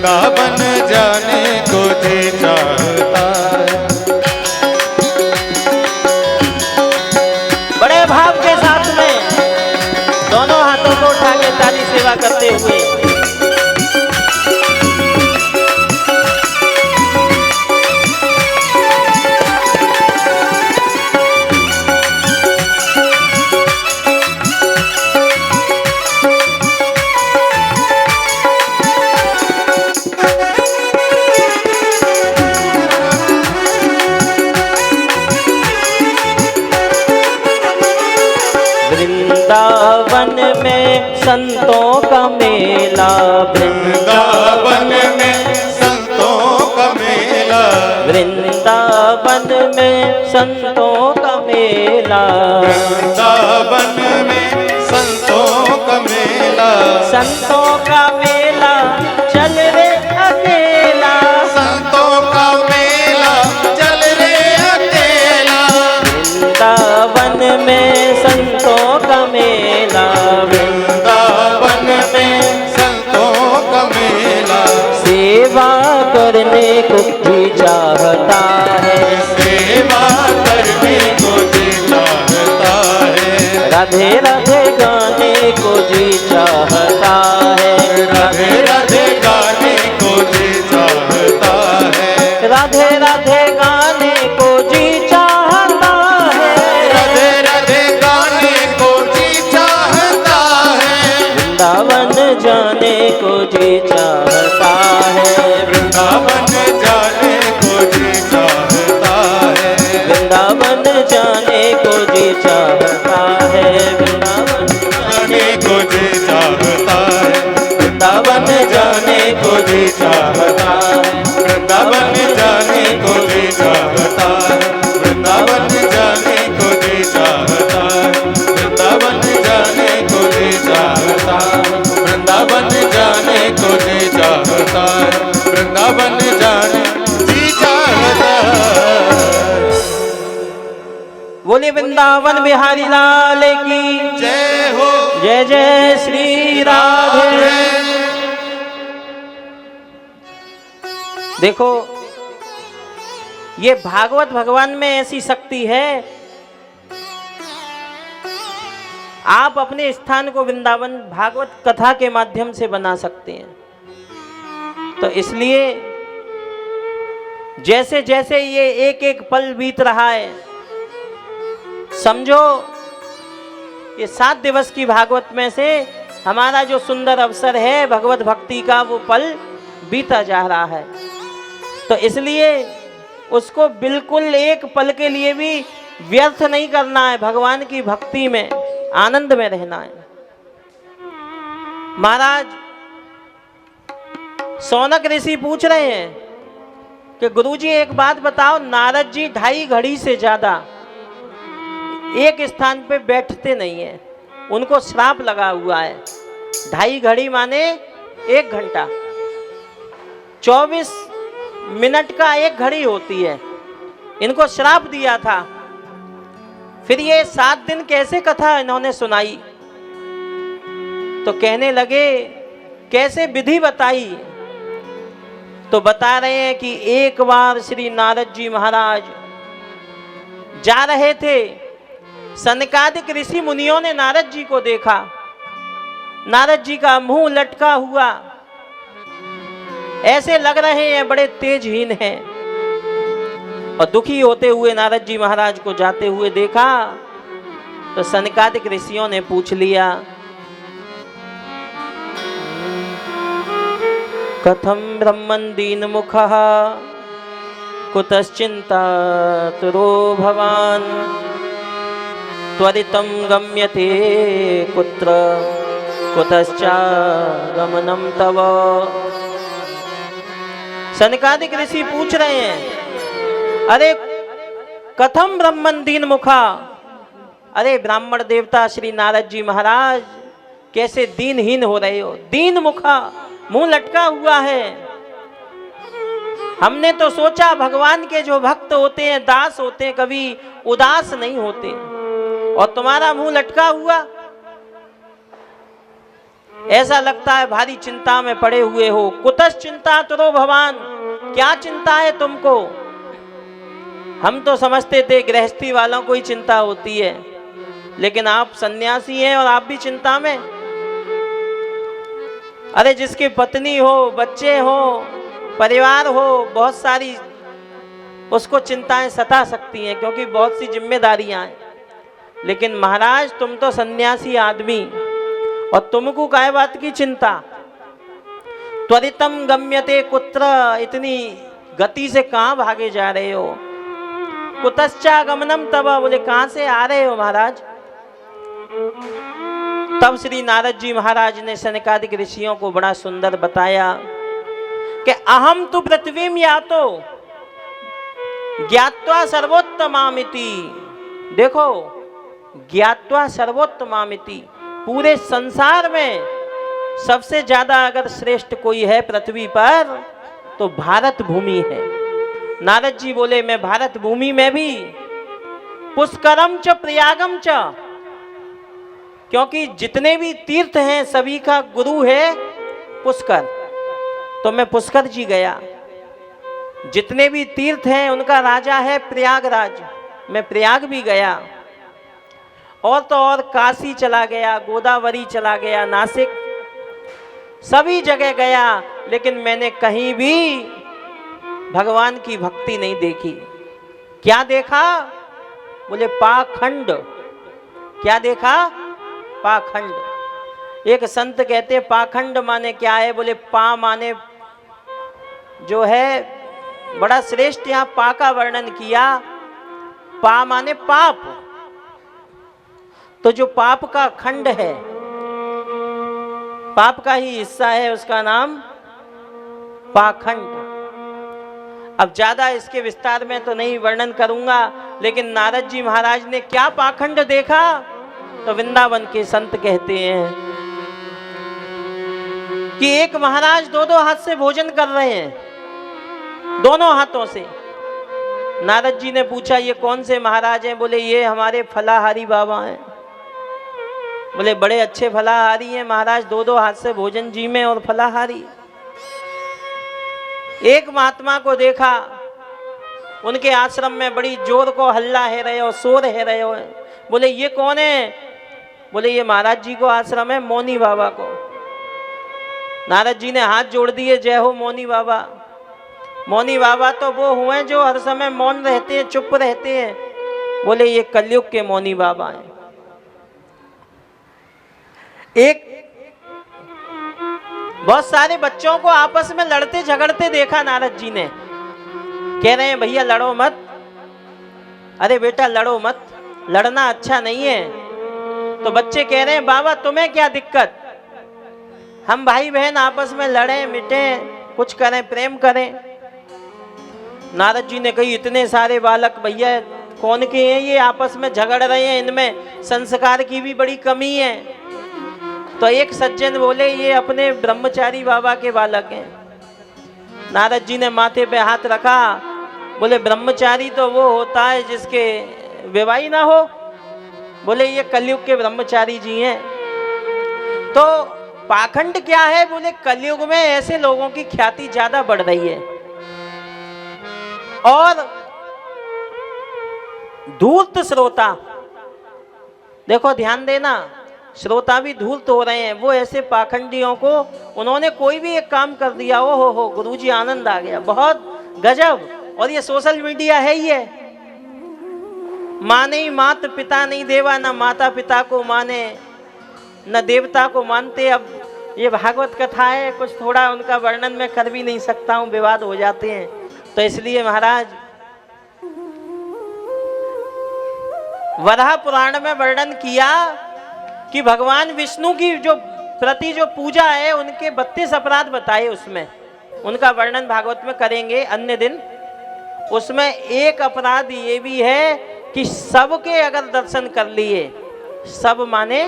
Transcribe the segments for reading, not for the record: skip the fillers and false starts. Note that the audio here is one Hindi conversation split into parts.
वृंदावन जाने को जी चाहता है। बड़े भाव के साथ में दोनों हाथों को उठा के ताली सेवा करते हुए वृंदावन में संतों का मेला, वृंदावन में संतों का मेला, वृंदावन में संतों का मेला, वृंदावन में संतों का मेला, संतों का मेला चल रे अकेला, संतों का मेला चल रे अकेला, वृंदावन में संतों का मेला, वृंदावन में संतों का मेला, सेवा करने को जी चाहता है, सेवा करने को जी चाहता है, राधे राधे गाने को जी चाहता है, राधे राधे गाने को जी चाहता है, राधे राधे गाने को जी चाहता है, राधे राधे गाने को जी चाहता है, वृंदावन जाने को जी चाहता है, वृंदावन जाने को जी चाहता है, वृंदावन जाने को जी चाहता है, वृंदावन जाने को जी चाहता है, वृंदावन जाने को जी चाहता है, वृंदावन जाने को जी चाहता है, वृंदावन जाने को जी चाहता है, वृंदावन जाने को जी चाहता है, वृंदावन जाने को जी चाहता है, वृंदावन जाने जी चाहता है। बोले वृंदावन बिहारी लाल की जय हो, जय जय श्री राधे। देखो ये भागवत भगवान में ऐसी शक्ति है, आप अपने स्थान को वृंदावन भागवत कथा के माध्यम से बना सकते हैं। तो इसलिए जैसे जैसे ये एक एक पल बीत रहा है, समझो ये 7 दिवस की भागवत में से हमारा जो सुंदर अवसर है भगवत भक्ति का, वो पल बीता जा रहा है। तो इसलिए उसको बिल्कुल एक पल के लिए भी व्यर्थ नहीं करना है, भगवान की भक्ति में आनंद में रहना है। महाराज सौनक ऋषि पूछ रहे हैं कि गुरुजी एक बात बताओ, नारद जी 2.5 घड़ी से ज्यादा एक स्थान पे बैठते नहीं है, उनको श्राप लगा हुआ है। 2.5 घड़ी माने 1 घंटा, 24 मिनट का 1 घड़ी होती है, इनको श्राप दिया था। फिर ये 7 दिन कैसे कथा इन्होंने सुनाई, तो कहने लगे कैसे विधि बताई, तो बता रहे हैं कि एक बार श्री नारद जी महाराज जा रहे थे, सनकादिक ऋषि मुनियों ने नारद जी को देखा, नारद जी का मुंह लटका हुआ, ऐसे लग रहे हैं बड़े तेजहीन हैं, और दुखी होते हुए नारद जी महाराज को जाते हुए देखा। तो सनकादिक ऋषियों ने पूछ लिया, कथम ब्रह्मन् दीनमुखः कुतश्चिंता तुरो भवान त्वरितं गम्यते कुत्र कुतश्चागमनं तव। सनकादिक ऋषि पूछ रहे हैं, अरे कथम ब्रह्मन् दीनमुखा, अरे ब्राह्मण देवता श्री नारद जी महाराज कैसे दीनहीन हो रहे हो, दीनमुखा मुंह लटका हुआ है। हमने तो सोचा भगवान के जो भक्त होते हैं, दास होते हैं, कभी उदास नहीं होते, और तुम्हारा मुंह लटका हुआ। ऐसा लगता है भारी चिंता में पड़े हुए हो। कुतस चिंता तुरो भवान, क्या चिंता है तुमको? हम तो समझते थे गृहस्थी वालों को ही चिंता होती है, लेकिन आप सन्यासी हैं और आप भी चिंता में। अरे जिसकी पत्नी हो, बच्चे हो, परिवार हो, बहुत सारी उसको चिंताएं सता सकती हैं, क्योंकि बहुत सी जिम्मेदारियां हैं। लेकिन महाराज तुम तो सन्यासी आदमी, और तुमको काय बात की चिंता? त्वरितम गम्यते कुत्र, इतनी गति से कहाँ भागे जा रहे हो? कुतश्चा गमनम तब, बोले कहाँ से आ रहे हो महाराज? तब श्री नारद जी महाराज ने सनकादिक ऋषियों को बड़ा सुंदर बताया कि अहम तु पृथ्वीम यातो ज्ञात्वा सर्वोत्तमामिति। देखो, ज्ञात्वा सर्वोत्तमामिति, पूरे संसार में सबसे ज्यादा अगर श्रेष्ठ कोई है पृथ्वी पर तो भारत भूमि है। नारद जी बोले मैं भारत भूमि में भी पुष्करम च प्रयागम च, क्योंकि जितने भी तीर्थ हैं सभी का गुरु है पुष्कर, तो मैं पुष्कर जी गया। जितने भी तीर्थ हैं उनका राजा है प्रयागराज, मैं प्रयाग भी गया। और तो और काशी चला गया, गोदावरी चला गया, नासिक, सभी जगह गया, लेकिन मैंने कहीं भी भगवान की भक्ति नहीं देखी। क्या देखा? बोले पाखंड। क्या देखा? पाखंड। एक संत कहते पाखंड माने क्या है? बोले पा माने जो है बड़ा श्रेष्ठ, यहाँ पा का वर्णन किया। पा माने पाप, तो जो पाप का खंड है, पाप का ही हिस्सा है, उसका नाम पाखंड। अब ज्यादा इसके विस्तार में तो नहीं वर्णन करूंगा, लेकिन नारद जी महाराज ने क्या पाखंड देखा? तो वृंदावन के संत कहते हैं कि एक महाराज दो दो हाथ से भोजन कर रहे हैं, दोनों हाथों से। नारद जी ने पूछा ये कौन से महाराज हैं? बोले ये हमारे फलाहारी बाबा हैं। बोले बड़े अच्छे फलाहारी हैं महाराज, दो दो हाथ से भोजन जी में और फलाहारी। एक महात्मा को देखा, उनके आश्रम में बड़ी जोर को हल्ला है रहे हो, शोर है रहे हो। बोले ये कौन है? बोले ये महाराज जी को आश्रम है, मौनी बाबा को। नारद जी ने हाथ जोड़ दिए, जय हो मौनी बाबा। मौनी बाबा तो वो हुए जो हर समय मौन रहते हैं, चुप रहते हैं। बोले ये कलयुग के मौनी बाबा हैं। एक बहुत सारे बच्चों को आपस में लड़ते झगड़ते देखा नारद जी ने। कह रहे हैं भैया लड़ो मत। अरे बेटा लड़ो मत, लड़ना अच्छा नहीं है। तो बच्चे कह रहे हैं बाबा तुम्हें क्या दिक्कत, हम भाई बहन आपस में लड़ें मिटें, कुछ करें, प्रेम करें। नारद जी ने कही इतने सारे बालक भैया कौन के हैं ये, आपस में झगड़ रहे हैं, इनमें संस्कार की भी बड़ी कमी है। तो एक सज्जन बोले ये अपने ब्रह्मचारी बाबा के बालक हैं। नारद जी ने माथे पे हाथ रखा, बोले ब्रह्मचारी तो वो होता है जिसके विवाह ना हो। बोले ये कलयुग के ब्रह्मचारी जी हैं। तो पाखंड क्या है? बोले कलयुग में ऐसे लोगों की ख्याति ज्यादा बढ़ रही है, और धूर्त श्रोता, देखो ध्यान देना, श्रोता भी धूर्त हो रहे हैं। वो ऐसे पाखंडियों को, उन्होंने कोई भी एक काम कर दिया, ओ हो गुरुजी आनंद आ गया, बहुत गजब। और ये सोशल मीडिया है ही है। माने ही मात पिता नहीं देवा, न माता पिता को माने न देवता को मानते। अब ये भागवत कथा है, कुछ थोड़ा उनका वर्णन मैं कर भी नहीं सकता हूँ, विवाद हो जाते हैं। तो इसलिए महाराज वराह पुराण में वर्णन किया कि भगवान विष्णु की जो प्रति जो पूजा है, उनके 32 अपराध बताए। उसमें उनका वर्णन भागवत में करेंगे अन्य दिन। उसमें एक अपराध ये भी है कि सबके अगर दर्शन कर लिए, सब माने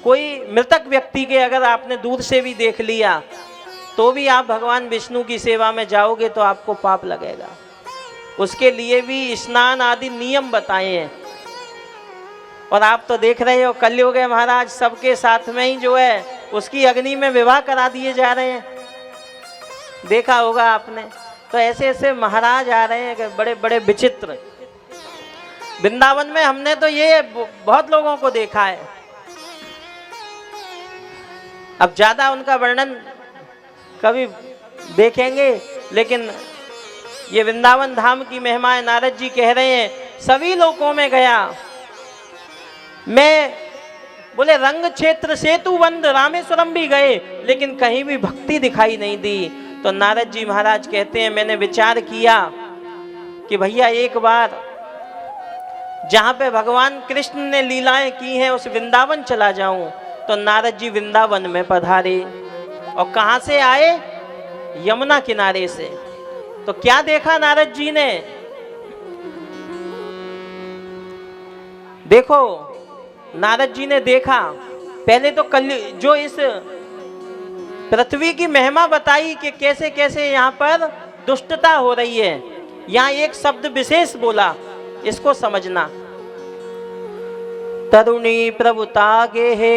कोई मृतक व्यक्ति के अगर आपने दूर से भी देख लिया, तो भी आप भगवान विष्णु की सेवा में जाओगे तो आपको पाप लगेगा। उसके लिए भी स्नान आदि नियम बताए हैं। और आप तो देख रहे हो कलयुग है महाराज, सबके साथ में ही जो है उसकी अग्नि में विवाह करा दिए जा रहे हैं, देखा होगा आपने। तो ऐसे ऐसे महाराज आ रहे हैं कि बड़े बड़े विचित्र। वृंदावन में हमने तो ये बहुत लोगों को देखा है, अब ज्यादा उनका वर्णन कभी देखेंगे, लेकिन ये वृंदावन धाम की महिमा है। नारद जी कह रहे हैं सभी लोकों में गया मैं, बोले रंग क्षेत्र सेतु बंद रामेश्वरम भी गए, लेकिन कहीं भी भक्ति दिखाई नहीं दी। तो नारद जी महाराज कहते हैं मैंने विचार किया कि भैया एक बार जहां पे भगवान कृष्ण ने लीलाएं की हैं उस वृंदावन चला जाऊं। तो नारद जी वृंदावन में पधारे और कहां से आए, यमुना किनारे से। तो क्या देखा नारद जी ने, देखो नारद जी ने देखा पहले तो जो इस पृथ्वी की महिमा बताई कि कैसे कैसे यहाँ पर दुष्टता हो रही है। यहाँ एक शब्द विशेष बोला, इसको समझना। तरुणी प्रभुता गेहे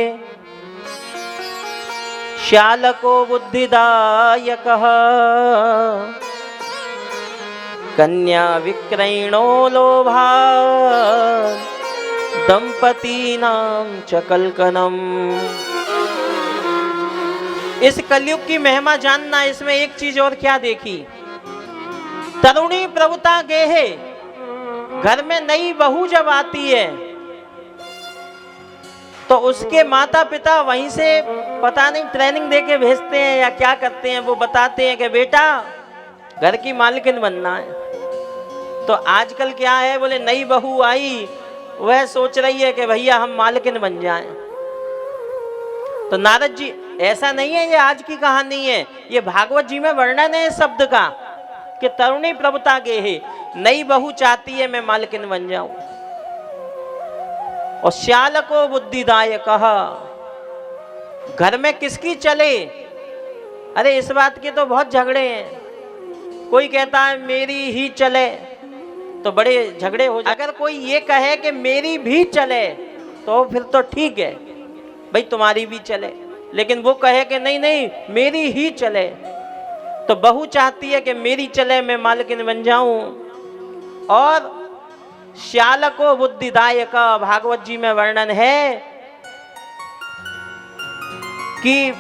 श्यालको बुद्धिदायक कन्या विक्रयणो लोभा दंपती नाम चकलकनम। इस कलयुग की महिमा जानना, इसमें एक चीज और क्या देखी, तरुणी प्रभुता गेहे, घर में नई बहू जब आती है तो उसके माता पिता वहीं से पता नहीं ट्रेनिंग देके भेजते हैं या क्या करते हैं, वो बताते हैं कि बेटा घर की मालकिन बनना है। तो आजकल क्या है, बोले नई बहू आई वह सोच रही है कि भैया हम मालकिन बन जाएं। तो नारद जी, ऐसा नहीं है ये आज की कहानी है, ये भागवत जी में वर्णन है इस शब्द का कि तरुणी प्रभुता गेहे, नई बहू चाहती है मैं मालकिन बन जाऊं। और श्यालको बुद्धिदायक, घर में किसकी चले, अरे इस बात के तो बहुत झगड़े हैं। कोई कहता है मेरी ही चले तो बड़े झगड़े हो जाए। अगर कोई ये कहे कि मेरी भी चले तो फिर तो ठीक है भाई तुम्हारी भी चले, लेकिन वो कहे कि नहीं नहीं मेरी ही चले, तो बहू चाहती है कि मेरी चले मैं मालकिन बन जाऊं। और श्यालको बुद्धिदायक, भागवत जी में वर्णन है कि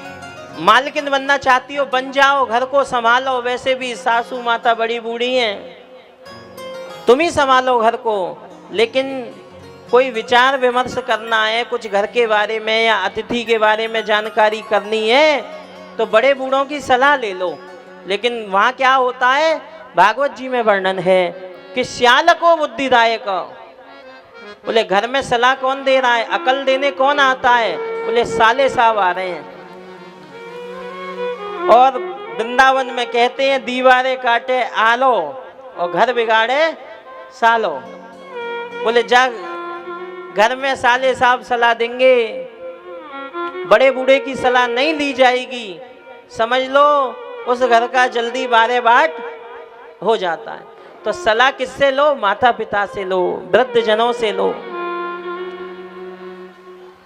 मालकिन बनना चाहती हो बन जाओ, घर को संभालो, वैसे भी सासू माता बड़ी बूढ़ी हैं, तुम ही संभालो घर को। लेकिन कोई विचार विमर्श करना है, कुछ घर के बारे में या अतिथि के बारे में जानकारी करनी है तो बड़े बूढ़ों की सलाह ले लो। लेकिन वहाँ क्या होता है, भागवत जी में वर्णन है कि श्यालको बुद्धिदायक, बोले घर में सलाह कौन दे रहा है, अकल देने कौन आता है, बोले साले साहब आ रहे हैं। और वृंदावन में कहते हैं दीवारें काटे आलो और घर बिगाड़े सालो। बोले जा घर में साले साहब सलाह देंगे, बड़े बूढ़े की सलाह नहीं ली जाएगी, समझ लो उस घर का जल्दी बारे बाट हो जाता है। तो सलाह किससे लो, माता पिता से लो, वृद्ध जनों से लो।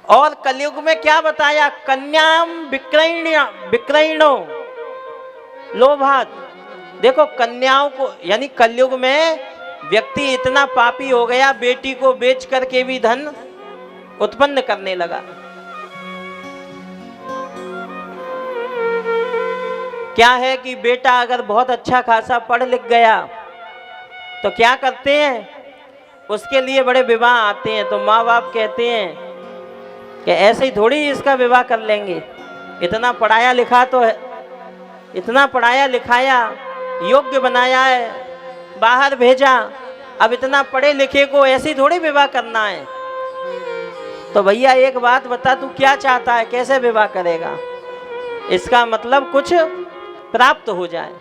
और कलयुग में क्या बताया, कन्याम विक्रयणो लोभात। देखो कन्याओं को, यानी कलयुग में व्यक्ति इतना पापी हो गया, बेटी को बेच करके भी धन उत्पन्न करने लगा। क्या है कि बेटा अगर बहुत अच्छा खासा पढ़ लिख गया तो क्या करते हैं, उसके लिए बड़े विवाह आते हैं। तो माँ बाप कहते हैं कि ऐसे ही थोड़ी इसका विवाह कर लेंगे, इतना पढ़ाया लिखा तो है, इतना पढ़ाया लिखाया, योग्य बनाया है, बाहर भेजा, अब इतना पढ़े लिखे को ऐसे ही थोड़ी विवाह करना है। तो भैया एक बात बता, तू क्या चाहता है, कैसे विवाह करेगा, इसका मतलब कुछ प्राप्त हो जाए।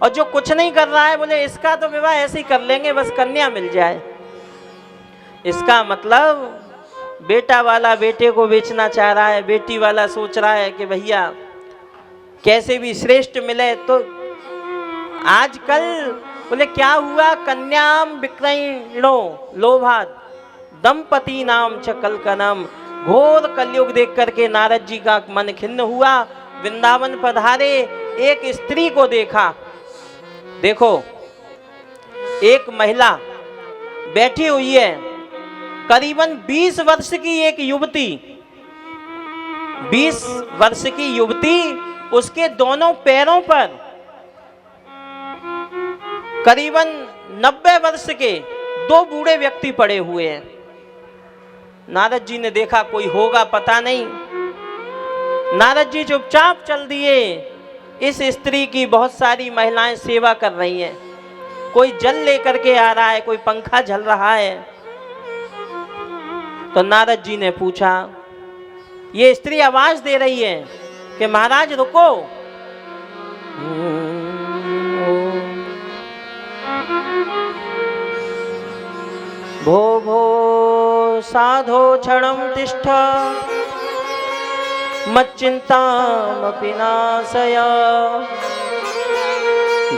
और जो कुछ नहीं कर रहा है, बोले इसका तो विवाह ऐसे ही कर लेंगे, बस कन्या मिल जाए। इसका मतलब बेटा वाला बेटे को बेचना चाह रहा है, बेटी वाला सोच रहा है कि भैया कैसे भी श्रेष्ठ मिले। तो आजकल बोले क्या हुआ, कन्याम विक्रयणो लोभात दंपति नाम च कलकनम। घोर कलयुग देख करके नारद जी का मन खिन्न हुआ। वृंदावन पधारे, एक स्त्री को देखा। देखो, एक महिला बैठी हुई है, करीबन 20 वर्ष की एक युवती, 20 वर्ष की युवती, उसके दोनों पैरों पर करीबन 90 वर्ष के 2 बूढ़े व्यक्ति पड़े हुए हैं। नारद जी ने देखा कोई होगा पता नहीं। नारद जी चुपचाप चल दिए। इस स्त्री की बहुत सारी महिलाएं सेवा कर रही हैं। कोई जल लेकर के आ रहा है, कोई पंखा झल रहा है। तो नारद जी ने पूछा, ये स्त्री आवाज दे रही है कि महाराज रुको। भो भो साधो क्षणं तिष्ठ मच्चिन्तामपि नाशय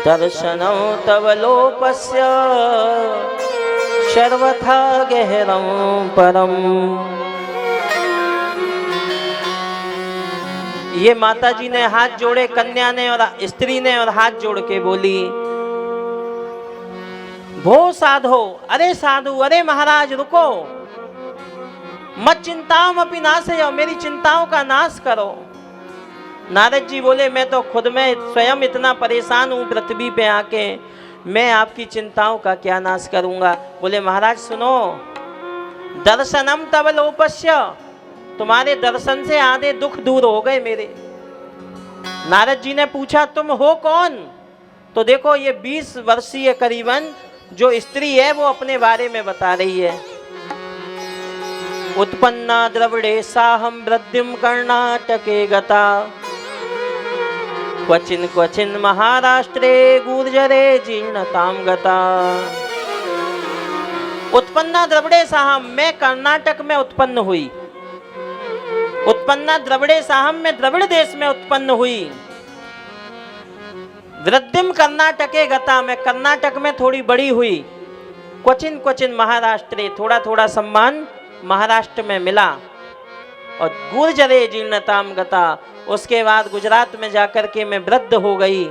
दर्शनं तव लोपस्य सर्वथा गहरं परम। ये माता जी ने हाथ जोड़े, कन्या ने और स्त्री ने, और हाथ जोड़ के बोली, भो साधो, अरे साधु, अरे महाराज रुको। मत चिंताओं अपनी नाशय, मेरी चिंताओं का नाश करो। नारद जी बोले, मैं तो खुद में स्वयं इतना परेशान हूँ पृथ्वी पे आके, मैं आपकी चिंताओं का क्या नाश करूँगा। बोले महाराज सुनो, दर्शनम तव लोपस्य, तुम्हारे दर्शन से आधे दुख दूर हो गए मेरे। नारद जी ने पूछा, तुम हो कौन? तो देखो, ये 20 वर्षीय करीबन जो स्त्री है वो अपने बारे में बता रही है। उत्पन्ना द्रविड़े साहम वृद्धिम कर्णाटके गता, क्वचिन क्वचिन महाराष्ट्रे गुर्जरे जीर्णताम गता। उत्पन्ना द्रविड़े साहम, मैं कर्नाटक में उत्पन्न हुई। उत्पन्ना द्रविड़े साहम, में द्रविड़ देश में उत्पन्न हुई। वृद्धिम कर्नाटके गता, मैं कर्नाटक में थोड़ी बड़ी हुई। क्वचिन क्वचिन महाराष्ट्रे, थोड़ा थोड़ा सम्मान महाराष्ट्र में मिला। और गुर्जरे जीर्णताम गता, उसके बाद गुजरात में जाकर के मैं वृद्ध हो गई।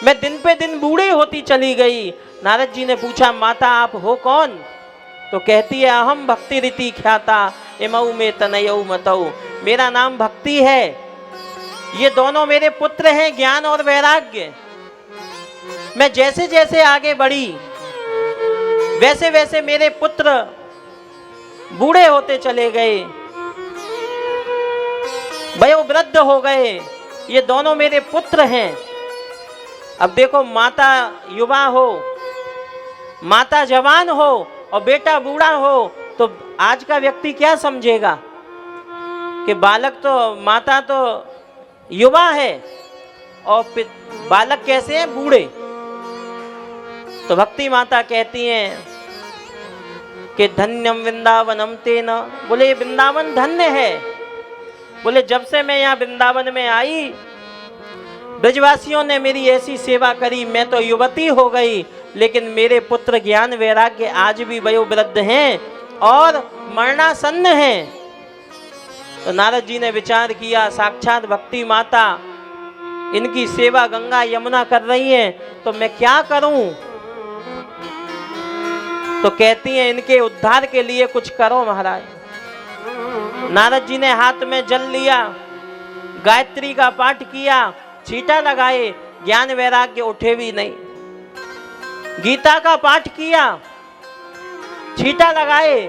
मैं दिन पे दिन बूढ़ी होती चली गई। नारद जी ने पूछा, माता आप हो कौन? तो कहती है, अहम भक्ति रीति ख्याता इमऊ में तनयऊ मतऊ, मेरा नाम भक्ति है। ये दोनों मेरे पुत्र हैं, ज्ञान और वैराग्य। मैं जैसे जैसे आगे बढ़ी वैसे वैसे मेरे पुत्र बूढ़े होते चले गए, वयोवृद्ध हो गए। ये दोनों मेरे पुत्र हैं। अब देखो, माता युवा हो, माता जवान हो और बेटा बूढ़ा हो, तो आज का व्यक्ति क्या समझेगा कि बालक तो, माता तो युवा है और बालक कैसे हैं? बूढ़े। तो भक्ति माता कहती हैं कि धन्यम वृंदावनम तेना, बोले ये वृंदावन धन्य है। बोले जब से मैं यहाँ वृंदावन में आई, ब्रजवासियों ने मेरी ऐसी सेवा करी, मैं तो युवती हो गई, लेकिन मेरे पुत्र ज्ञान वैराग्य आज भी वयोवृद्ध हैं और मरणासन्न हैं। तो नारद जी ने विचार किया, साक्षात भक्ति माता इनकी सेवा गंगा यमुना कर रही हैं, तो मैं क्या करूं? तो कहती हैं, इनके उद्धार के लिए कुछ करो महाराज। नारद जी ने हाथ में जल लिया, गायत्री का पाठ किया, छींटा लगाए, ज्ञान वैराग्य उठे भी नहीं। गीता का पाठ किया, छींटा लगाए,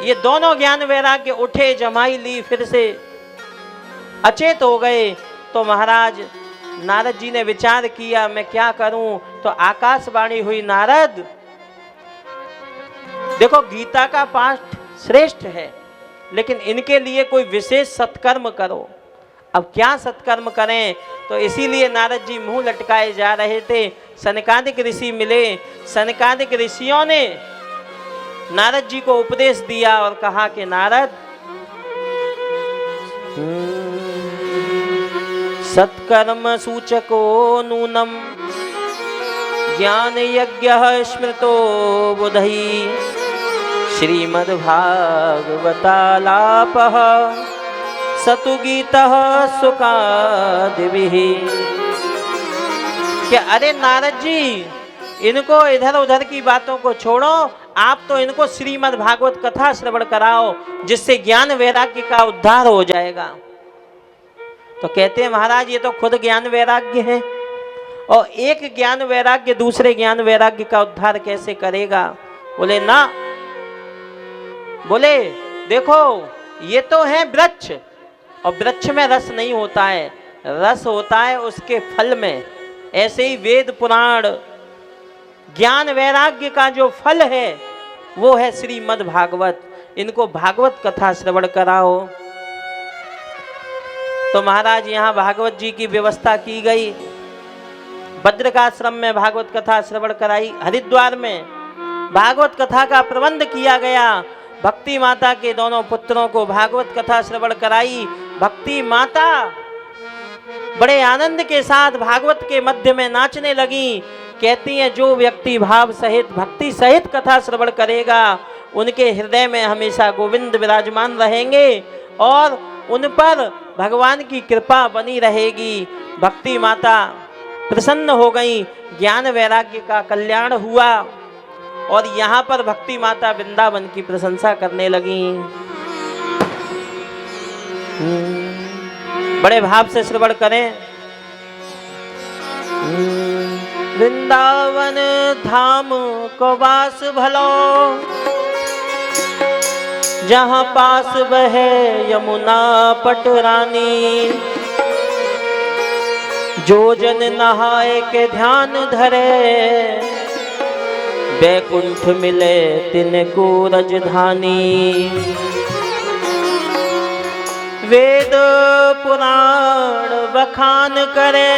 ये दोनों ज्ञान वैराग्य उठे, जमाई ली, फिर से अचेत हो गए। तो महाराज नारद जी ने विचार किया, मैं क्या करूं? तो आकाशवाणी हुई, नारद देखो गीता का पाठ श्रेष्ठ है, लेकिन इनके लिए कोई विशेष सत्कर्म करो। अब क्या सत्कर्म करें? तो इसीलिए नारद जी मुंह लटकाए जा रहे थे। सनकादिक ऋषि मिले। सनकादिक ऋषियों ने नारद जी को उपदेश दिया और कहा कि नारद, सत्कर्म सूचको नूनम ज्ञान यज्ञ स्मृतो बुधई श्रीमद्भागवतालापः सतुगीतः सुकादिभिः। क्या अरे नारद जी, इनको इधर उधर की बातों को छोड़ो, आप तो इनको श्रीमद् भागवत कथा श्रवण कराओ, जिससे ज्ञान वैराग्य का उद्धार हो जाएगा। तो कहते हैं महाराज ये तो खुद ज्ञान वैराग्य है, और एक ज्ञान वैराग्य दूसरे ज्ञान वैराग्य का उद्धार कैसे करेगा? बोले ना, बोले देखो ये तो है वृक्ष, और वृक्ष में रस नहीं होता है, रस होता है उसके फल में। ऐसे ही वेद पुराण ज्ञान वैराग्य का जो फल है वो है श्रीमद् भागवत। इनको भागवत कथा श्रवण कराओ। तो महाराज यहाँ भागवत जी की व्यवस्था की गई। बद्रिकाश्रम में भागवत कथा श्रवण कराई, हरिद्वार में भागवत कथा का प्रबंध किया गया। भक्ति माता के दोनों पुत्रों को भागवत कथा श्रवण कराई। भक्ति माता बड़े आनंद के साथ भागवत के मध्य में नाचने लगी। कहती हैं जो व्यक्ति भाव सहित भक्ति सहित कथा श्रवण करेगा उनके हृदय में हमेशा गोविंद विराजमान रहेंगे और उन पर भगवान की कृपा बनी रहेगी। भक्ति माता प्रसन्न हो गई, ज्ञान वैराग्य का कल्याण हुआ और यहाँ पर भक्ति माता वृंदावन की प्रशंसा करने लगी। बड़े भाव से श्रवण करें। वृंदावन धाम को वास भलो, जहाँ पास बहे यमुना पटरानी। जो जन नहाए के ध्यान धरे, बैकुंठ मिले तिनको रजधानी। वेद पुराण बखान करे,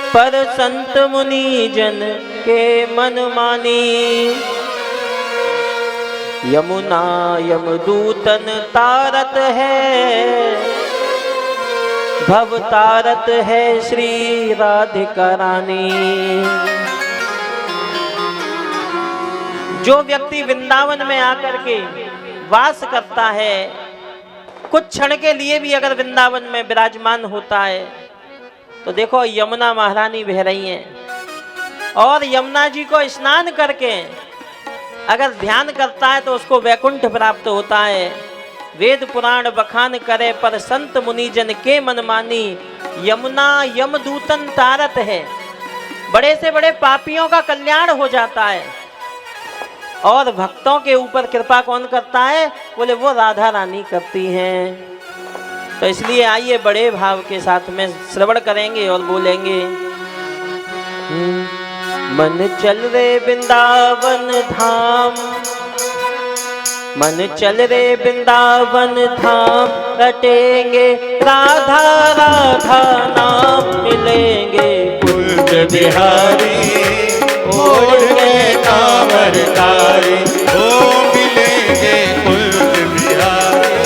पर संत मुनि जन के मन मानी। यमुना यमदूतन तारत है, भव तारत है श्री राधिका रानी। जो व्यक्ति वृंदावन में आकर के वास करता है, कुछ क्षण के लिए भी अगर वृंदावन में विराजमान होता है, तो देखो यमुना महारानी बह रही हैं और यमुना जी को स्नान करके अगर ध्यान करता है तो उसको वैकुंठ प्राप्त होता है। वेद पुराण बखान करे, पर संत मुनि जन के मन मानी। यमुना यमदूतन तारत है, बड़े से बड़े पापियों का कल्याण हो जाता है। और भक्तों के ऊपर कृपा कौन करता है? बोले वो राधा रानी करती हैं। तो इसलिए आइए बड़े भाव के साथ में श्रवण करेंगे और बोलेंगे। मन चल रे वृंदावन धाम, मन चल रे वृंदावन धाम। रटेंगे राधा राधा नाम, मिलेंगे कुंज बिहारी ओढ़ के कांवरकारी। ओ मिलेंगे कुंज बिहारी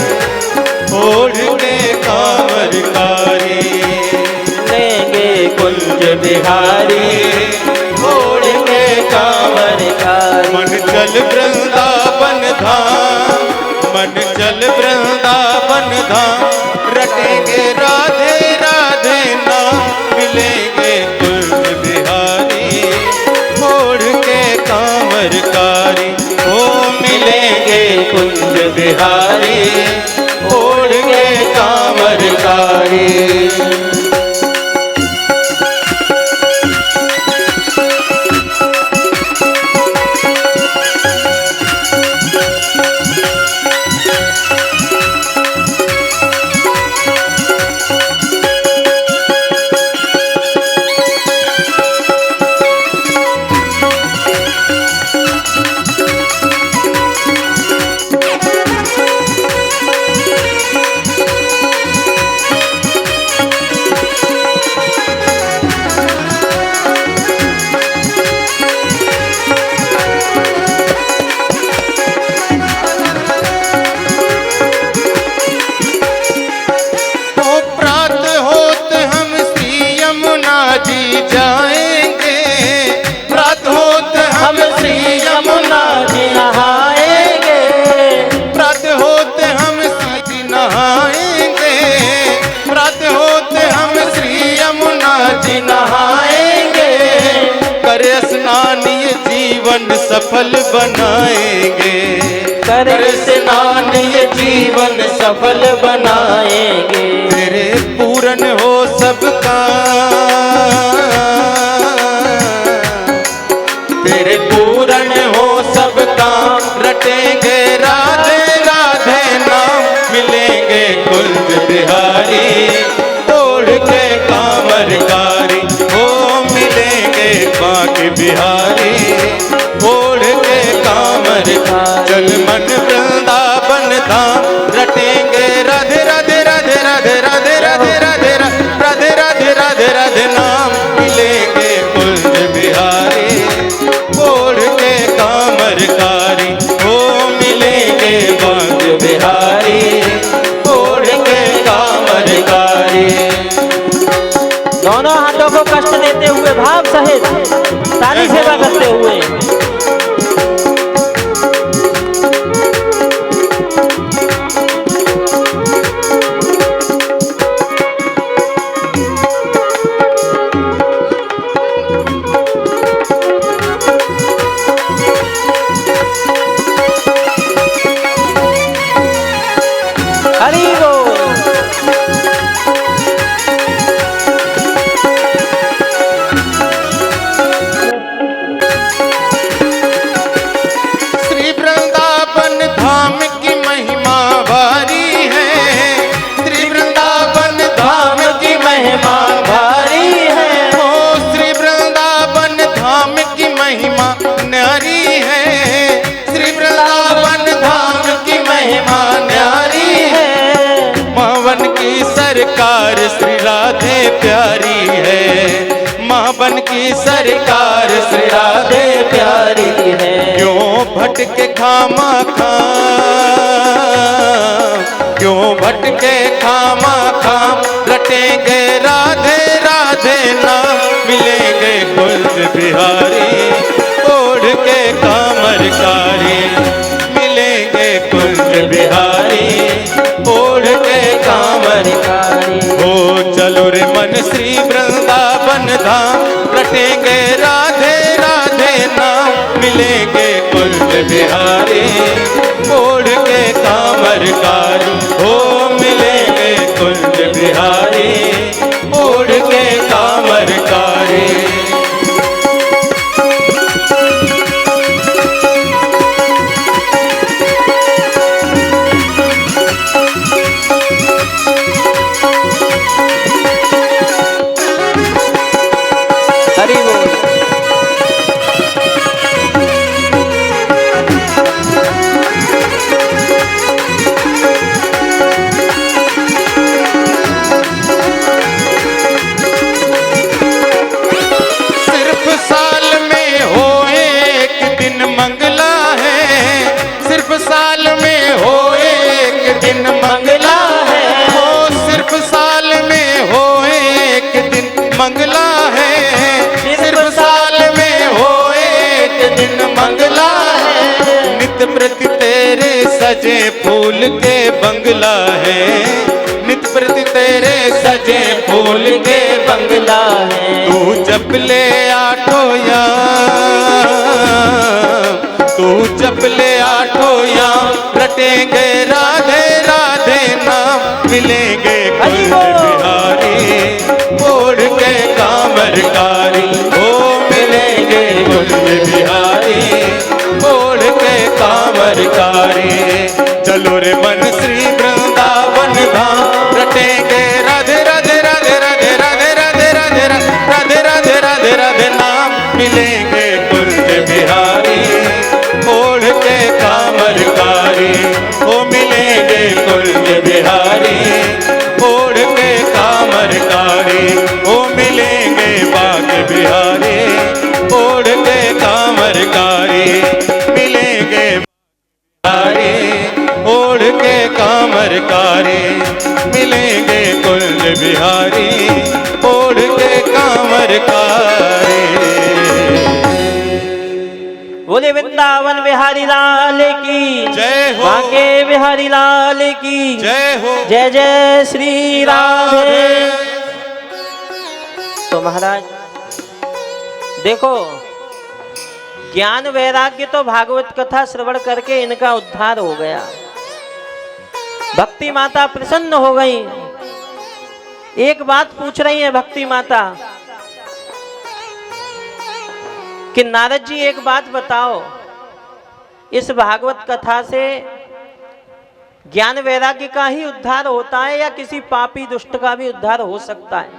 ओढ़ के कांवरकारी। लेंगे कुंज बिहारी ओढ़ के कांवरकारी। मन चल वृंदावन धाम, मन चल वृंदावन धाम। रटेंगे राधे राधे नाम, मिलेंगे कुंज बिहारी ओढ़ के कांवरकारी। ओ मिलेंगे कुंज बिहारी ओढ़ के कांवरकारी। सफल बनाएंगे, कर स्नान ये जीवन सफल बनाएंगे। तेरे पूर्ण हो सबका, तेरे पूर्ण हो सबका, रटेंगे राधे राधे नाम, मिलेंगे कुंज बिहारी, तोड़ के कांवरकारी, ओ मिलेंगे बांके बिहारी, तोड़ के कांवरकारी। चल मन वृंदावन धाम, रटेंगे राधे राधे राधे राधे राधे राधे राधे राधे राधे राधे राधे नाम, मिलेंगे कुंज बिहारी, तोड़ के कांवरकारी, ओ मिलेंगे बांके बिहारी, तोड़ के कांवरकारी। दोनों हाथों को कष्ट देते हुए भाव सहित सारी सेवा करते हुए हरि बोल। श्री वृंदावन धाम की महिमा भारी है, श्री वृंदावन धाम की महिमा भारी है, ओ श्री वृंदावन धाम की महिमा न्यारी है, श्री वृंदावन धाम की महिमा न्यारी है। मावन की सरकार श्री राधे प्यारी है, मावन की सरकार श्री राधे प्यारी है। क्यों भटके खामा खाम, क्यों भटके खामा खाम, रटेंगे राधे राधे नाम, मिलेंगे कुंज बिहारी, तोड़ के कांवरकारी, मिलेंगे कुंज बिहारी, तोड़ के कांवरकारी। ओ चलो रे मन श्री वृंदावन धाम, रटेंगे राधे राधे नाम, मिलेंगे कुंज बिहारी, तोड़ के कांवरकारी, ओ मिलेंगे कुंज बिहारी, तोड़ के कांवरकारी। हरि बोल। सिर्फ साल में हो एक दिन मंगला है, सिर्फ साल में हो एक दिन मंगला है, ओ सिर्फ साल में हो एक दिन मंगला है, सिर्फ साल में हो एक दिन मंगला है। नित प्रति तेरे सजे फूल के बंगला है, नित प्रति तेरे सजे फूल के बंगला है। तू जप ले आठो याम, तू जप ले आठो याम, रटेंगे राधे राधे नाम, मिलेंगे कुंज बिहारी, तोड़ के कांवरकारी, ओ मिलेंगे कुंज बिहारी, तोड़ के कांवरकारी। चलो रे मन श्री वृंदावन धाम, रटेंगे राधे राधे राधे राधे राधे राधे राधे राधे राधे राधे राधे नाम, मिलेंगे कुंज बिहारी, तोड़ के कांवरकारी, ओ मिलेंगे कुंज बिहारी, तोड़ के कांवरकारी, ओ मिलेंगे बांके बिहारी, तोड़ के कांवरकारी, मिलेंगे बिहारी, ओढ़ के कांवरकारी, मिलेंगे कुंज बिहारी, ओढ़ के कांवरकारी। बोले वृंदावन बिहारी लाल की जय हो, बांके बिहारी लाल की जय हो, जय जय श्री राधे। तो महाराज देखो, ज्ञान वैराग्य तो भागवत कथा श्रवण करके इनका उद्धार हो गया। भक्ति माता प्रसन्न हो गई। एक बात पूछ रही है भक्ति माता कि नारद जी एक बात बताओ, इस भागवत कथा से ज्ञान वैराग्य का ही उद्धार होता है या किसी पापी दुष्ट का भी उद्धार हो सकता है?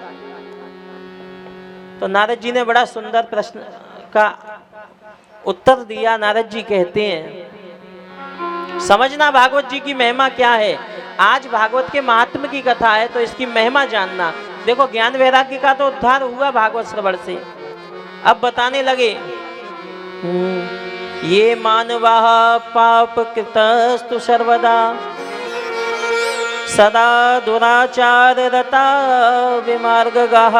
तो नारद जी ने बड़ा सुंदर प्रश्न का उत्तर दिया। नारद जी कहते हैं, समझना भागवत जी की महिमा क्या है। आज भागवत के महात्म की कथा है तो इसकी महिमा जानना। देखो ज्ञान वैराग्य का तो उद्धार हुआ भागवत श्रवण से। अब बताने लगे, ये मानवा पाप कृतस्तु सर्वदा सदा दुराचार रता विमार्गगाः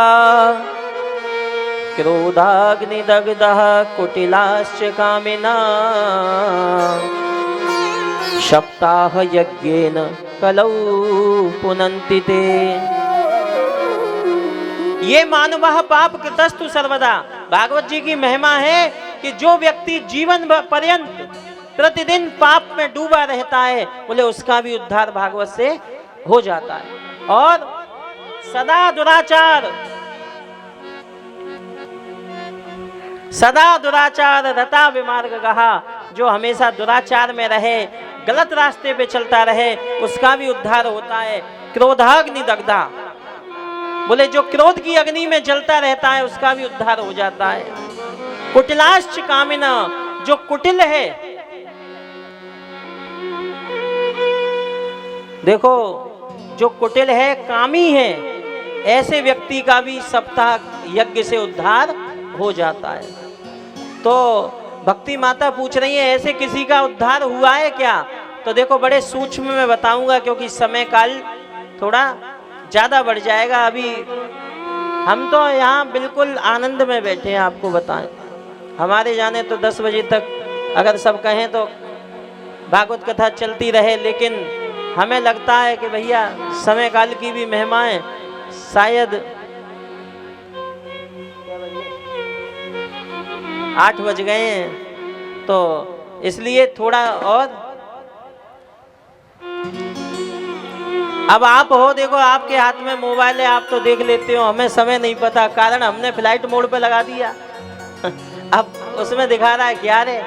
क्रोधाग्निदग्धः कुटिलाश्च कामिना सप्ताह यज्ञेन कलौ पुनन्ति ते। ये मानवः पाप कृतस्तु सर्वदा। भागवत जी की महिमा है कि जो व्यक्ति जीवन पर्यंत प्रतिदिन पाप में डूबा रहता है, बोले उसका भी उद्धार भागवत से हो जाता है। और सदा दुराचार रता विमार्गगाः, जो हमेशा दुराचार में रहे, गलत रास्ते पे चलता रहे, उसका भी उद्धार होता है। क्रोधाग्नि दग्धा, बोले जो क्रोध की अग्नि में जलता रहता है उसका भी उद्धार हो जाता है। कुटिलाश्च कामिना, जो कुटिल है, देखो जो कुटिल है, कामी है, ऐसे व्यक्ति का भी सप्ताह यज्ञ से उद्धार हो जाता है। तो भक्ति माता पूछ रही है ऐसे किसी का उद्धार हुआ है क्या? तो देखो बड़े सूक्ष्म में बताऊंगा क्योंकि समय काल थोड़ा ज्यादा बढ़ जाएगा। अभी हम तो यहाँ बिल्कुल आनंद में बैठे हैं, आपको बताएं। हमारे जाने तो 10 बजे तक अगर सब कहें तो भागवत कथा चलती रहे, लेकिन हमें लगता है कि भैया समय काल की भी महिमाएं शायद 8 बज गए हैं, तो इसलिए थोड़ा और। अब आप हो, देखो आपके हाथ में मोबाइल है, आप तो देख लेते हो, हमें समय नहीं पता, कारण हमने फ्लाइट मोड पे लगा दिया। अब उसमें दिखा रहा है क्या रे,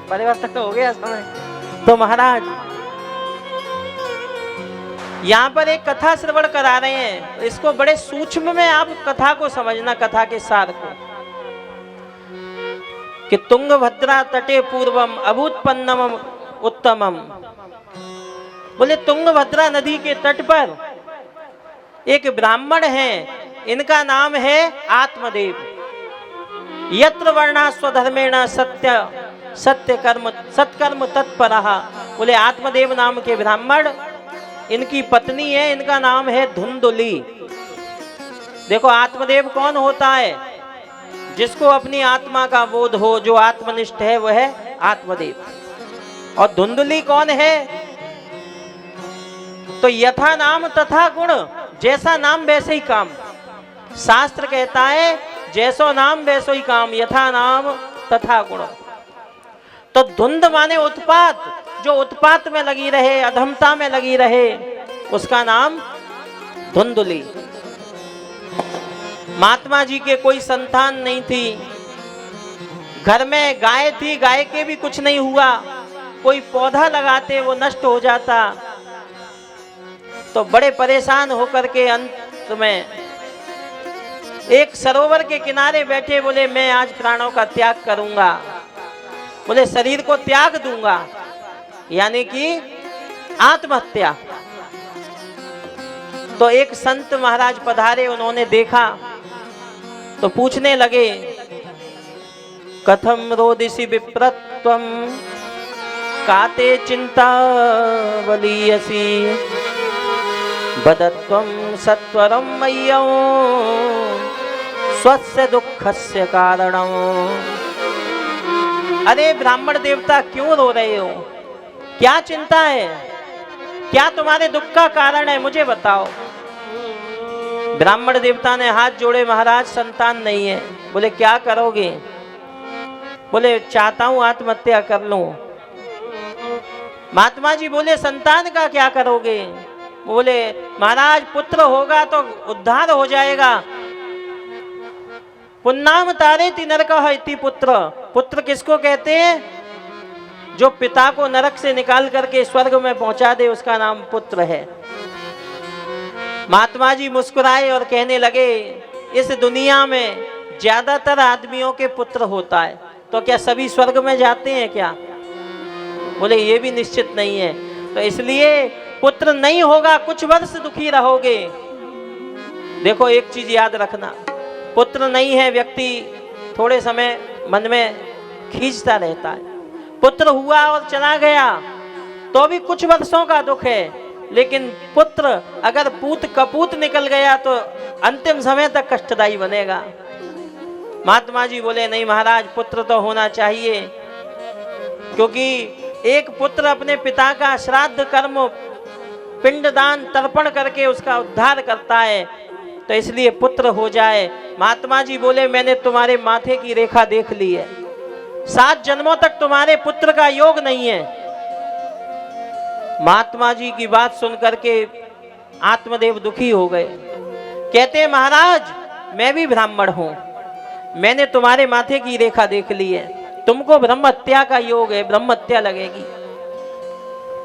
परिवर्तन हो गया समय। तो महाराज यहाँ पर एक कथा श्रवण करा रहे हैं, इसको बड़े सूक्ष्म में आप कथा को समझना, कथा के सार को। कि तुंगभद्रा तटे पूर्वम अभूतपन्नम उत्तमम, बोले तुंगभद्रा नदी के तट पर एक ब्राह्मण हैं, इनका नाम है आत्मदेव। यत्र वर्णा स्वधर्मेण सत्कर्म तत्परः, बोले आत्मदेव नाम के ब्राह्मण, इनकी पत्नी है, इनका नाम है धुंधुली। देखो आत्मदेव कौन होता है? जिसको अपनी आत्मा का बोध हो, जो आत्मनिष्ठ है, वह है आत्मदेव। और धुंधुली कौन है? तो यथा नाम तथा गुण, जैसा नाम वैसे ही काम। शास्त्र कहता है जैसो नाम वैसो ही काम, यथा नाम तथा गुण। तो धुंध माने उत्पात, जो उत्पात में लगी रहे, अधमता में लगी रहे, उसका नाम धुंधुली। महात्मा जी के कोई संतान नहीं थी, घर में गाय थी, गाय के भी कुछ नहीं हुआ, कोई पौधा लगाते वो नष्ट हो जाता। तो बड़े परेशान होकर के अंत में एक सरोवर के किनारे बैठे, बोले मैं आज प्राणों का त्याग करूंगा, बोले शरीर को त्याग दूंगा, यानी कि आत्महत्या। तो एक संत महाराज पधारे, उन्होंने देखा तो पूछने लगे, कथम रोदिसी विप्रत्वम काते चिंता बलीयसी बदत्वम सत्वरम मय्यौ स्वस्य दुःखस्य कारणम। अरे ब्राह्मण देवता क्यों रो रहे हो? क्या चिंता है? क्या तुम्हारे दुख का कारण है? मुझे बताओ। ब्राह्मण देवता ने हाथ जोड़े, महाराज संतान नहीं है। बोले क्या करोगे? बोले चाहता हूं आत्महत्या कर लूं। महात्मा जी बोले संतान का क्या करोगे? बोले महाराज पुत्र होगा तो उद्धार हो जाएगा। पुन्नाम तारेति नरकः इति पुत्र। पुत्र किसको कहते हैं? जो पिता को नरक से निकाल करके स्वर्ग में पहुंचा दे, उसका नाम पुत्र है। महात्मा जी मुस्कुराए और कहने लगे इस दुनिया में ज्यादातर आदमियों के पुत्र होता है, तो क्या सभी स्वर्ग में जाते हैं क्या? बोले ये भी निश्चित नहीं है। तो इसलिए पुत्र नहीं होगा, कुछ वर्ष दुखी रहोगे। देखो एक चीज याद रखना, पुत्र नहीं है, व्यक्ति थोड़े समय मन में खींचता रहता है। पुत्र हुआ और चला गया तो भी कुछ वर्षों का दुख है, लेकिन पुत्र अगर पूत कपूत निकल गया तो अंतिम समय तक कष्टदायी बनेगा। महात्मा जी बोले नहीं महाराज, पुत्र तो होना चाहिए, क्योंकि एक पुत्र अपने पिता का श्राद्ध कर्म पिंडदान तर्पण करके उसका उद्धार करता है, तो इसलिए पुत्र हो जाए। महात्मा जी बोले मैंने तुम्हारे माथे की रेखा देख ली है, 7 जन्मों तक तुम्हारे पुत्र का योग नहीं है। महात्मा जी की बात सुन करके आत्मदेव दुखी हो गए। कहते हैं महाराज मैं भी ब्राह्मण हूं, मैंने तुम्हारे माथे की रेखा देख ली है, तुमको ब्रह्म हत्या का योग है, ब्रह्म हत्या लगेगी।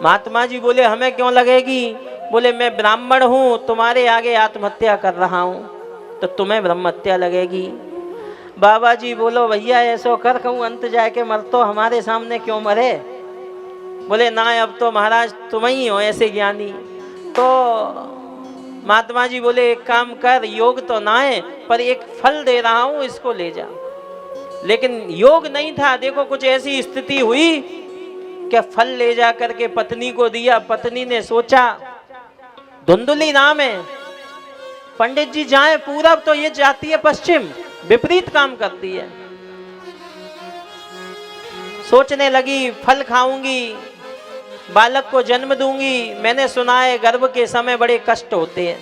महात्मा जी बोले हमें क्यों लगेगी? बोले मैं ब्राह्मण हूं, तुम्हारे आगे आत्महत्या कर रहा हूं, तो तुम्हें ब्रह्म हत्या लगेगी। बाबा जी बोलो भैया ऐसो कर कहूँ अंत जाके मर तो हमारे सामने क्यों मरे? बोले ना अब तो महाराज तुम ही हो ऐसे ज्ञानी। तो महात्मा जी बोले एक काम कर, योग तो ना है पर एक फल दे रहा हूं, इसको ले जा। लेकिन योग नहीं था। देखो कुछ ऐसी स्थिति हुई कि फल ले जा करके पत्नी को दिया। पत्नी ने सोचा धुंधुली नाम है, पंडित जी जाए पूरब तो ये जाती है पश्चिम, विपरीत काम करती है। सोचने लगी फल खाऊंगी, बालक को जन्म दूंगी, मैंने सुना है गर्भ के समय बड़े कष्ट होते हैं,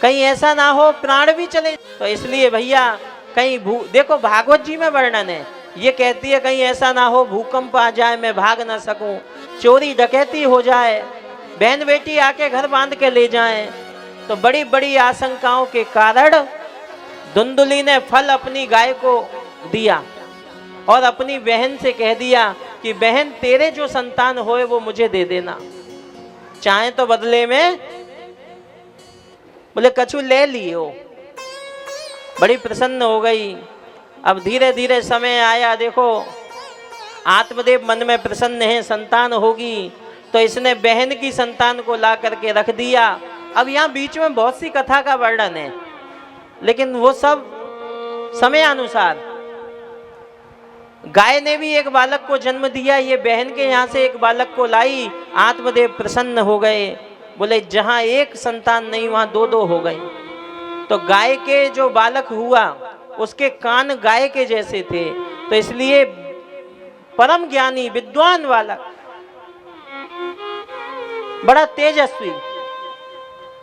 कहीं ऐसा ना हो प्राण भी चले। तो इसलिए भैया कहीं देखो भागवत जी में वर्णन है, ये कहती है कहीं ऐसा ना हो भूकंप आ जाए, मैं भाग ना सकूं, चोरी डकैती हो जाए, बहन बेटी आके घर बांध के ले जाएं। तो बड़ी बड़ी आशंकाओं के कारण धुंधुली ने फल अपनी गाय को दिया और अपनी बहन से कह दिया कि बहन तेरे जो संतान होए वो मुझे दे देना, चाहे तो बदले में। बोले कछु ले लियो। बड़ी प्रसन्न हो गई। अब धीरे धीरे समय आया, देखो आत्मदेव मन में प्रसन्न है, संतान होगी, तो इसने बहन की संतान को ला करके रख दिया। अब यहाँ बीच में बहुत सी कथा का वर्णन है, लेकिन वो सब समय अनुसार। गाय ने भी एक बालक को जन्म दिया, ये बहन के यहाँ से एक बालक को लाई। आत्मदेव प्रसन्न हो गए, बोले जहाँ एक संतान नहीं वहाँ 2-2 हो गए। तो गाय के जो बालक हुआ उसके कान गाय के जैसे थे, तो इसलिए परम ज्ञानी विद्वान बालक, बड़ा तेजस्वी,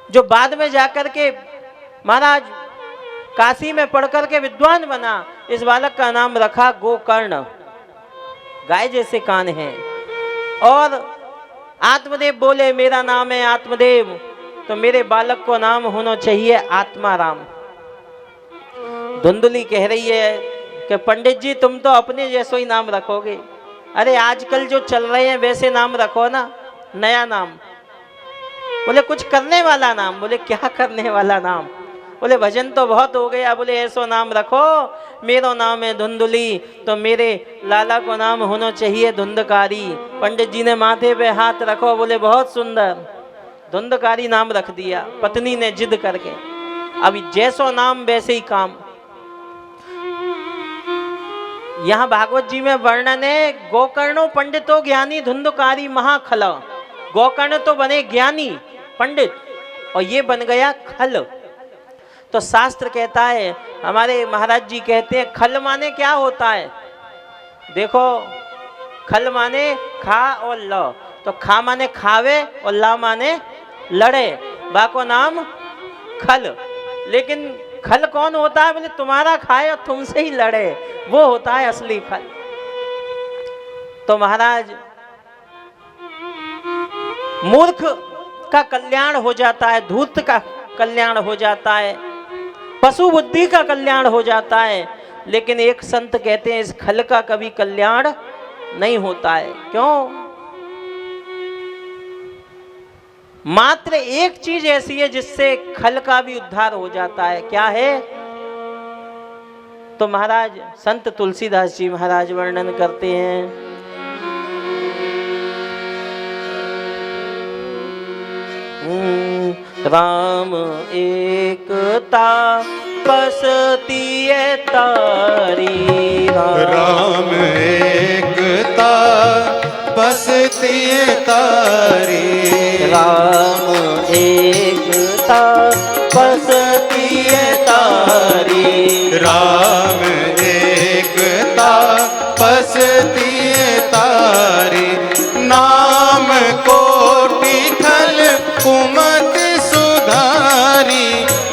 जो बाद में जाकर के महाराज काशी में पढ़कर के विद्वान बना। इस बालक का नाम रखा गोकर्ण, गाय जैसे कान हैं। और आत्मदेव बोले मेरा नाम है आत्मदेव, तो मेरे बालक को नाम होना चाहिए आत्माराम। धुंधुली कह रही है कि पंडित जी तुम तो अपने जैसो ही नाम रखोगे, अरे आजकल जो चल रहे हैं वैसे नाम रखो ना, नया नाम। बोले कुछ करने वाला नाम। बोले क्या करने वाला नाम? बोले भजन तो बहुत हो गया। बोले ऐसो नाम रखो, मेरा नाम है धुंधुली, तो मेरे लाला को नाम होना चाहिए धुंधकारी। पंडित जी ने माथे पे हाथ रखो, बोले बहुत सुंदर, धुंधकारी नाम रख दिया पत्नी ने जिद करके। अभी जैसो नाम वैसे ही काम। यहाँ भागवत जी में वर्णन है गोकर्णो पंडितो ज्ञानी धुंधकारी महाखल। गोकर्ण तो बने ज्ञानी पंडित और ये बन गया खल। तो शास्त्र कहता है, हमारे महाराज जी कहते हैं खल माने क्या होता है। देखो खल माने खा और ल, तो खा माने खावे और ला माने लड़े, बा को नाम खल। लेकिन खल कौन होता है? बोले तुम्हारा खाए और तुमसे ही लड़े, वो होता है असली खल। तो महाराज मूर्ख का कल्याण हो जाता है, धूर्त का कल्याण हो जाता है, पशु बुद्धि का कल्याण हो जाता है, लेकिन एक संत कहते हैं इस खल का कभी कल्याण नहीं होता है। क्यों? मात्र एक चीज ऐसी है जिससे खल का भी उद्धार हो जाता है। क्या है? तो महाराज संत तुलसीदास जी महाराज वर्णन करते हैं, राम एकता बसती तारी, राम एकता बसती तारी, राम एकता बसती तारी, राम एकता बसती तारी, नाम कोटि खल कुमत सुधारी,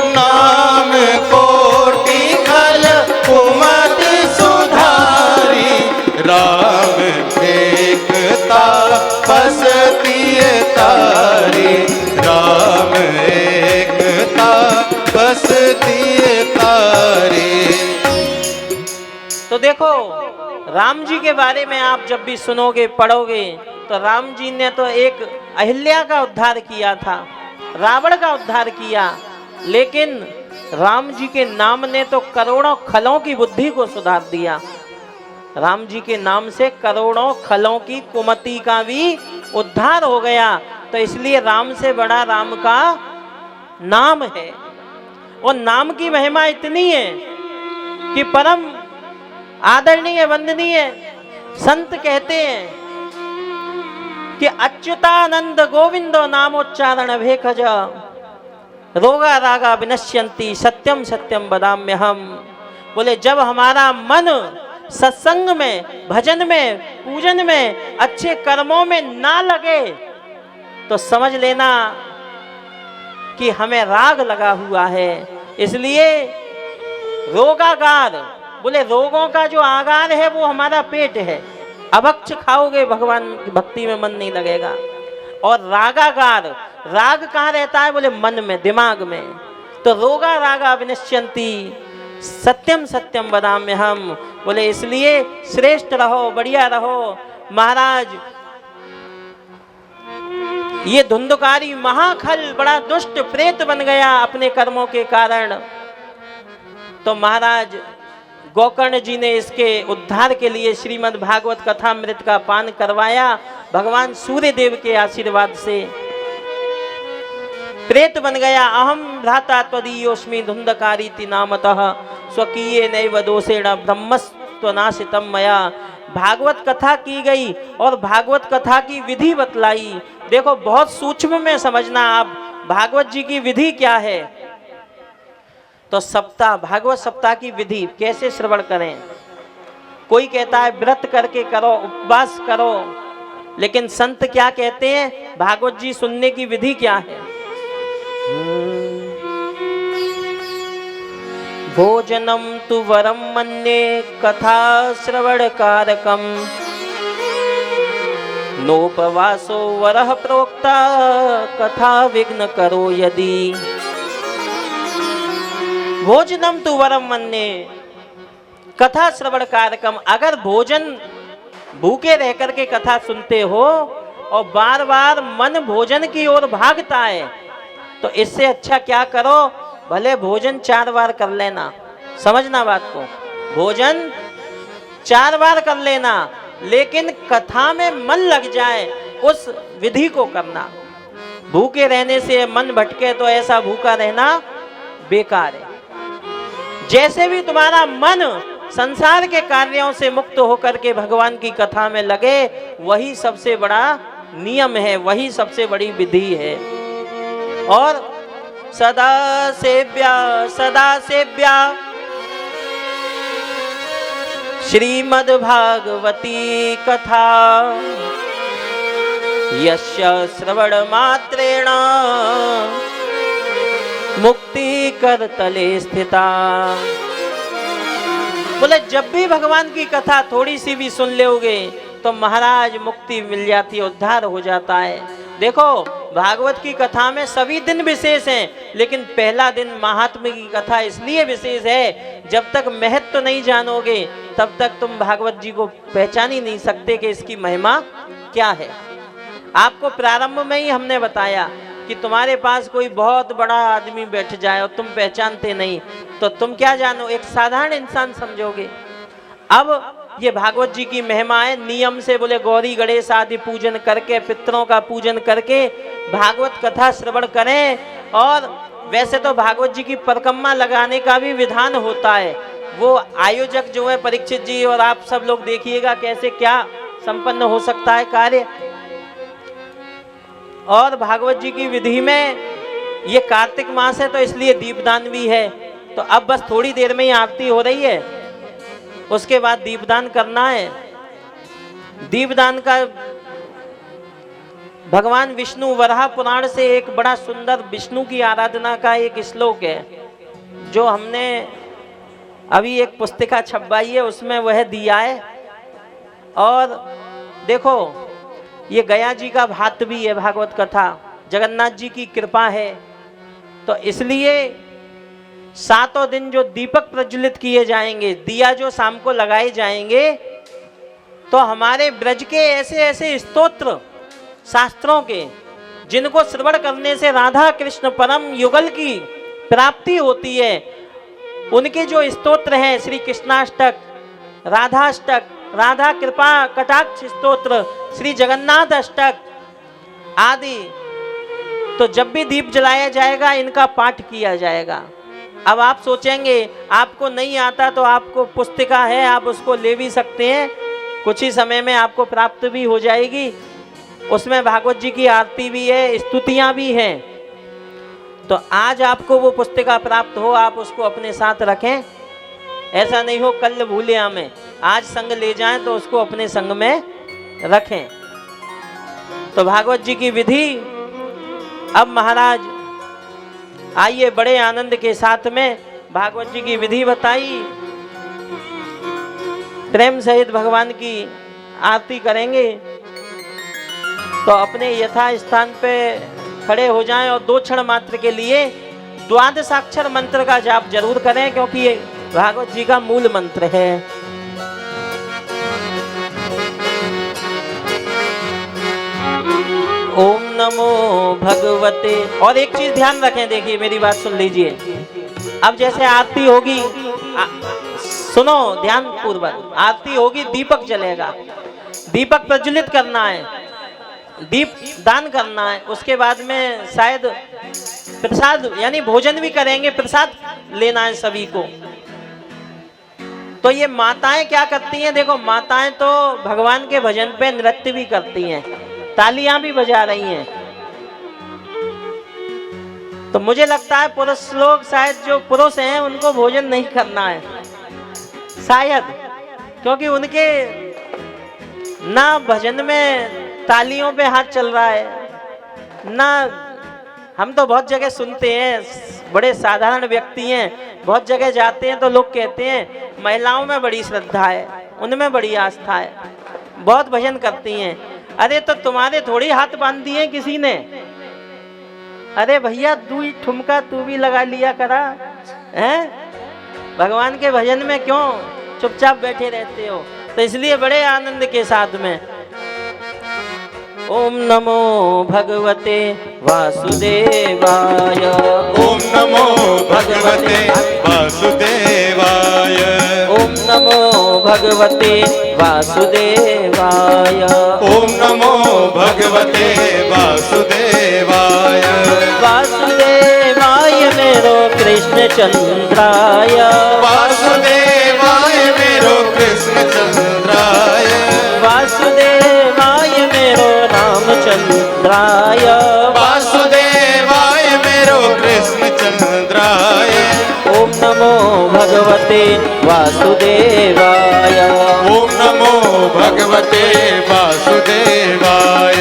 नाम कोटि खल कुमत सुधारी, राम एकता बसती तारी, राम एकता बसती तारी। तो देखो राम जी के बारे में आप जब भी सुनोगे पढ़ोगे तो राम जी ने तो एक अहिल्या का उद्धार किया था, रावण का उद्धार किया, लेकिन राम जी के नाम ने तो करोड़ों खलों की बुद्धि को सुधार दिया। राम जी के नाम से करोड़ों खलों की कुमति का भी उद्धार हो गया। तो इसलिए राम से बड़ा राम का नाम है, और नाम की महिमा इतनी है कि परम आदरणीय वंदनीय संत कहते हैं कि अच्युतानंद गोविंदो नामोच्चारण भेखज, रोगा रागा विनश्यंती सत्यम सत्यम वदाम्यहम्। बोले जब हमारा मन सत्संग में, भजन में, पूजन में, अच्छे कर्मों में ना लगे तो समझ लेना कि हमें राग लगा हुआ है। इसलिए रोगागार, बोले रोगों का जो आगार है वो हमारा पेट है। अभक्ष खाओगे भगवान की भक्ति में मन नहीं लगेगा। और रागागार, राग कहाँ रहता है? बोले मन में, दिमाग में। तो रोगा रागा विनश्यंती सत्यम सत्यम वदाम्यहम्। बोले इसलिए श्रेष्ठ रहो, बढ़िया रहो। महाराज ये धुंधकारी महाखल बड़ा दुष्ट प्रेत बन गया अपने कर्मों के कारण। तो महाराज गोकर्ण जी ने इसके उद्धार के लिए श्रीमद् भागवत कथामृत का पान करवाया भगवान सूर्य देव के आशीर्वाद से। प्रेत बन गया। अहम भ्राता त्वदीयोस्मि धुंधकारीति नामतः स्वकीये नैव दोषेण ब्रह्मस्त्वनाशितम मया। भागवत कथा की गई और भागवत कथा की विधि बतलाई। देखो बहुत सूक्ष्म में समझना आप भागवत जी की विधि क्या है। तो सप्ताह, भागवत सप्ताह की विधि कैसे श्रवण करें। कोई कहता है व्रत करके करो, उपवास करो, लेकिन संत क्या कहते हैं भागवत जी सुनने की विधि क्या है। भोजनम तु वरम मन्ये कथा श्रवण कारकम नोपवासो वरः प्रोक्ता कथा विघ्न करो यदि। भोजनम तु वरम मन्ये कथा श्रवण कारकम। अगर भोजन भूखे रह करके कथा सुनते हो और बार बार मन भोजन की ओर भागता है तो इससे अच्छा क्या करो, भले भोजन 4 बार कर लेना। समझना बात को, भोजन 4 बार कर लेना, लेकिन कथा में मन लग जाए उस विधि को करना। भूखे रहने से मन भटके तो ऐसा भूखा रहना बेकार है। जैसे भी तुम्हारा मन संसार के कार्यों से मुक्त होकर के भगवान की कथा में लगे, वही सबसे बड़ा नियम है, वही सबसे बड़ी विधि है। और सदा सेव्या श्रीमद् भागवती कथा यस्य श्रवण मात्रेण मुक्ति कर तले स्थिता। बोले जब भी भगवान की कथा थोड़ी सी भी सुन लोगे तो महाराज मुक्ति मिल जाती है, उद्धार हो जाता है। देखो भागवत की कथा में सभी दिन विशेष हैं, लेकिन पहला दिन महात्म्य की कथा इसलिए विशेष है, जब तक महत्व नहीं जानोगे तब तक तुम भागवत जी को पहचान ही नहीं सकते कि इसकी महिमा क्या है। आपको प्रारंभ में ही हमने बताया कि तुम्हारे पास कोई बहुत बड़ा आदमी बैठ जाए और तुम पहचानते नहीं, तो तुम क्या जानो, एक साधारण इंसान समझोगे। अब ये भागवत जी की महिमा है, नियम से बोले गौरी गणेश आदि पूजन करके, पितरों का पूजन करके भागवत कथा श्रवण करें। और वैसे तो भागवत जी की परिक्रमा लगाने का भी विधान होता है, वो आयोजक जो है परीक्षित जी और आप सब लोग देखिएगा कैसे क्या संपन्न हो सकता है कार्य। और भागवत जी की विधि में ये कार्तिक मास है तो इसलिए दीपदान भी है। तो अब बस थोड़ी देर में ही आरती हो रही है, उसके बाद दीपदान करना है। दीपदान का भगवान विष्णु वराह पुराण से एक बड़ा सुंदर विष्णु की आराधना का एक श्लोक है, जो हमने अभी एक पुस्तिका छपवाई है उसमें वह दिया है। और देखो ये गया जी का भात भी है भागवत कथा, जगन्नाथ जी की कृपा है। तो इसलिए सातों दिन जो दीपक प्रज्वलित किए जाएंगे, दिया जो शाम को लगाए जाएंगे, तो हमारे ब्रज के ऐसे ऐसे स्तोत्र शास्त्रों के जिनको श्रवण करने से राधा कृष्ण परम युगल की प्राप्ति होती है, उनके जो स्तोत्र हैं श्री कृष्णाष्टक, राधाष्टक, राधा कृपा कटाक्ष स्तोत्र, श्री जगन्नाथ अष्टक आदि, तो जब भी दीप जलाया जाएगा इनका पाठ किया जाएगा। अब आप सोचेंगे आपको नहीं आता तो आपको पुस्तिका है, आप उसको ले भी सकते हैं, कुछ ही समय में आपको प्राप्त भी हो जाएगी। उसमें भागवत जी की आरती भी है, स्तुतियां भी हैं। तो आज आपको वो पुस्तिका प्राप्त हो, आप उसको अपने साथ रखें। ऐसा नहीं हो कल भूले हमें, आज संग ले जाएं तो उसको अपने संग में रखें। तो भागवत जी की विधि अब महाराज आइए बड़े आनंद के साथ में भागवत जी की विधि बताई, प्रेम सहित भगवान की आरती करेंगे। तो अपने यथा स्थान पे खड़े हो जाएं और 2 क्षण मात्र के लिए द्वादशाक्षर मंत्र का जाप जरूर करें, क्योंकि ये भागवत जी का मूल मंत्र है। ओम नमो भगवते। और एक चीज ध्यान रखें, देखिए मेरी बात सुन लीजिए। अब जैसे आरती होगी, सुनो ध्यान पूर्वक, आरती होगी दीपक जलेगा, दीपक प्रज्वलित करना है, दीप दान करना है। उसके बाद में शायद प्रसाद यानी भोजन भी करेंगे, प्रसाद लेना है सभी को। तो ये माताएं क्या करती हैं, देखो माताएं तो भगवान के भजन पे नृत्य भी करती हैं, तालियां भी बजा रही हैं। तो मुझे लगता है पुरुष लोग, शायद जो पुरुष हैं उनको भोजन नहीं करना है शायद, क्योंकि उनके ना भजन में तालियों पे हाथ चल रहा है ना। हम तो बहुत जगह सुनते हैं, बड़े साधारण व्यक्ति हैं, बहुत जगह जाते हैं तो लोग कहते हैं महिलाओं में बड़ी श्रद्धा है, उनमें बड़ी आस्था है, बहुत भजन करती हैं। अरे तो तुम्हारे थोड़ी हाथ बांध दिए किसी ने, अरे भैया तू ही ठुमका तू भी लगा लिया करा हैं, भगवान के भजन में क्यों चुपचाप बैठे रहते हो। तो इसलिए बड़े आनंद के साथ में ओम नमो भगवते वासुदेवाय, ओम नमो भगवते वासुदेवाय, ओम नमो भगवते वासुदेवाय, ओम नमो भगवते वासुदेवाय, वासुदेवाय मेरो कृष्ण चंद्राय, वासुदेवाय मेरो कृष्ण चंद्राय, वासुदेवाय मेरो रामचंद्राय, वासुदेवाय मेरो कृष्ण चंद्राय, ओम नमो भगवते वासुदेवाय, ओम नमो भगवते वासुदेवाय।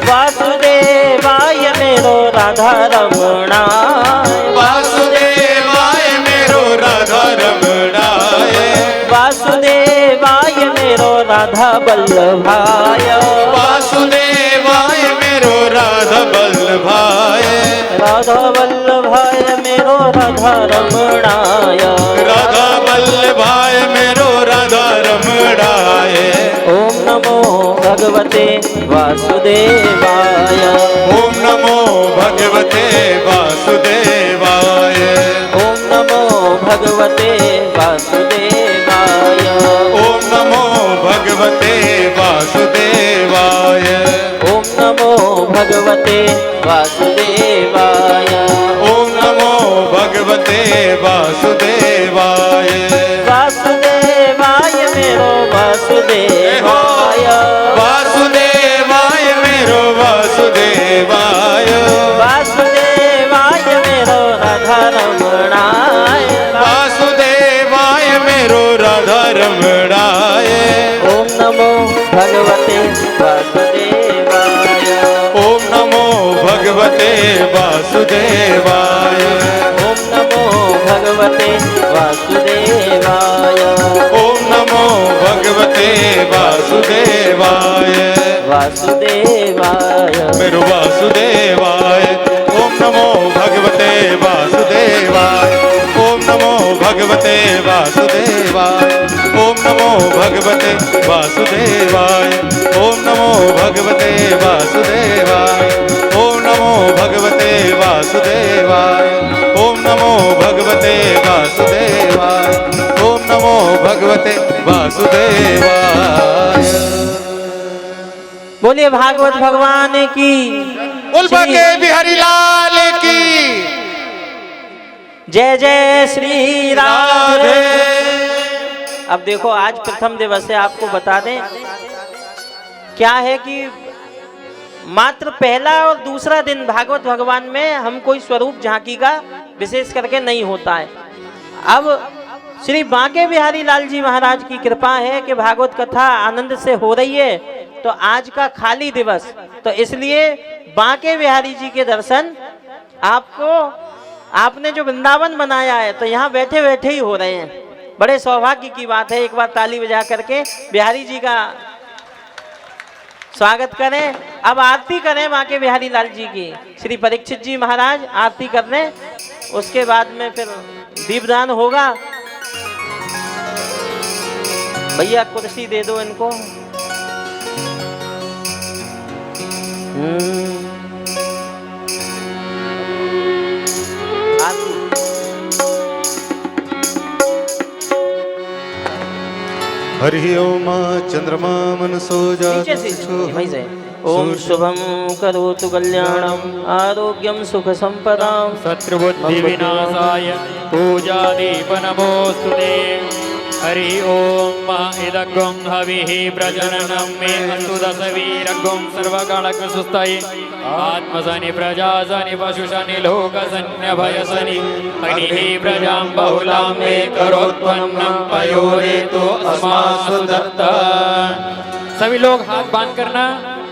वासुदेवाय मेरो राधा रमणाय, वासुदेवाय मेरो राधा रमणाय, वासुदेवाय मेरो राधा वल्लभाय, वासुदेवाय मेरो राधा वल्लभाय, राधा वल्लभाय मेरो राधा रमणाय, राधा वल्लभाय मेरो राधा रमणाय। ओम नमो भगवते वासुदेवाय, ओम नमो भगवते वासुदेवाय, ओम नमो भगवते वासुदेवाय, ओम नमो भगवते वासुदेवाय, ओम नमो भगवते वासुदेवाय, ओम नमो भगवते वासुदेवाय। वासुदेवाय मेरो वासुदेवाय, वासुदेवाय मेरो वासुदेवाय, वासुदेवाय मेरो राधा रमणाय, वासुदेवाय मेरो राधा रमणाय। ओम नमो भगवते वासुदेवाय, ओम नमो भगवते वासुदेवाय, ओम नमो भगवते वासुदेवाय, ओम नमो भगवते वासुदेवाय, वासुदेवाय मेरो वासुदेवाय। ओम नमो भगवते वासुदेवाय, ओम नमो भगवते वासुदेवाय, ओम नमो भगवते वासुदेवाय, ओम नमो भगवते वासुदेवाय, ओम नमो भगवते वासुदेवाय, ओम नमो भगवते वासुदेवाय, ओम नमो भगवते वासुदेवाय। बोलिए भागवत भगवान की। बोल बाके बिहारी लाल की जय जय श्री राधे। राधे। अब देखो आज प्रथम दिवस है, आपको बता दें क्या है कि मात्र पहला और दूसरा दिन भागवत भगवान में हम कोई स्वरूप झांकी का विशेष करके नहीं होता है। अब श्री बांके बिहारी लाल जी महाराज की कृपा है कि भागवत कथा आनंद से हो रही है, तो आज का खाली दिवस, तो इसलिए बांके बिहारी जी के दर्शन आपको, आपने जो वृंदावन बनाया है तो यहाँ बैठे बैठे ही हो रहे हैं। बड़े सौभाग्य की बात है। एक बार ताली बजा करके बिहारी जी का स्वागत करें। अब आरती करें बांके बिहारी लाल जी की। श्री परीक्षित जी महाराज आरती कर लें, उसके बाद में फिर दीपदान होगा। भैया कुर्सी दे दो इनको। आरती। हरि ओम चंद्रमा मनसो नीचे से वहीं से। ओम शुभम करोतु कल्याणम आरोग्यम सुख संपदाम शत्रुबुद्धि विनाशाय पूजादीप नमोस्तुते। हरि ओम इदगुं हविः प्रजननं मे अस्तु दशवीरगुं सर्वगणकसुस्तये आत्मसनि प्रजासनि पशुसनि लोकसन्न्यभयसनि हरिः प्रजां बहुलां मे करोत्पन्नं पयोरेतु अस्मासु दत्ता। सभी लोग हाथ बांध करना,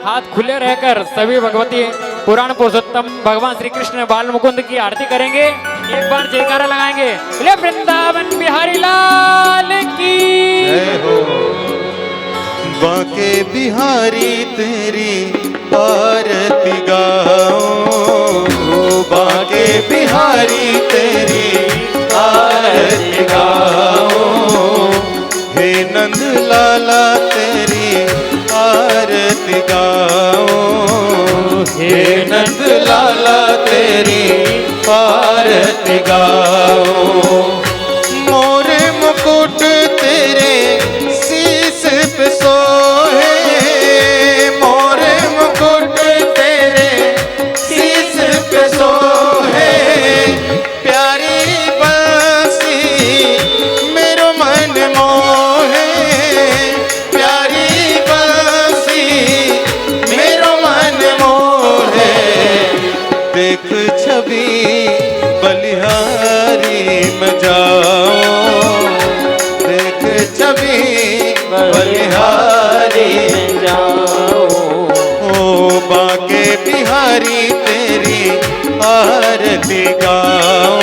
हाथ खुले रहकर सभी भगवती पुराण पुरुषोत्तम भगवान श्री कृष्ण बाल मुकुंद की आरती करेंगे। एक बार जयकारा लगाएंगे, बोले वृंदावन बिहारी लाल की जय हो। बांके बिहारी तेरी आरती गाओ, बांके बिहारी तेरी आरती गाओ। हे नंद लाला तेरी आरती गाओ, हे नंद लाला तेरी आरती गाओ। मोरे मुकुट तेरे शीस पे सोहे, मोरे मुकुट तेरे शीस पे सोहे। प्यारी बंसी मेरो मन मोहे, प्यारी बंसी मेरो मन मोहे। देख छवि बलिहारी में जा आरती गाओ।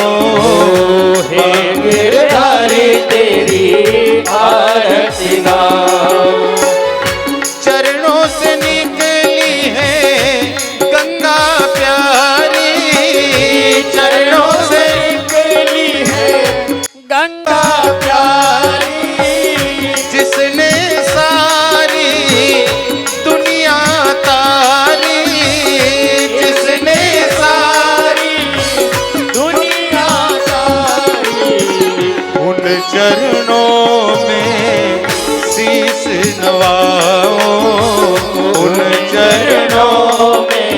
हे गिरधारी तेरी आरती गाओ। चरणों से निकली है गंगा प्यारी, चरणों से निकली है गंगा प्यारी, जिसने सारी दुनिया तारी, जिसने सारी दुनिया तारी। उन चरणों में शीश नवाओ, उन चरणों में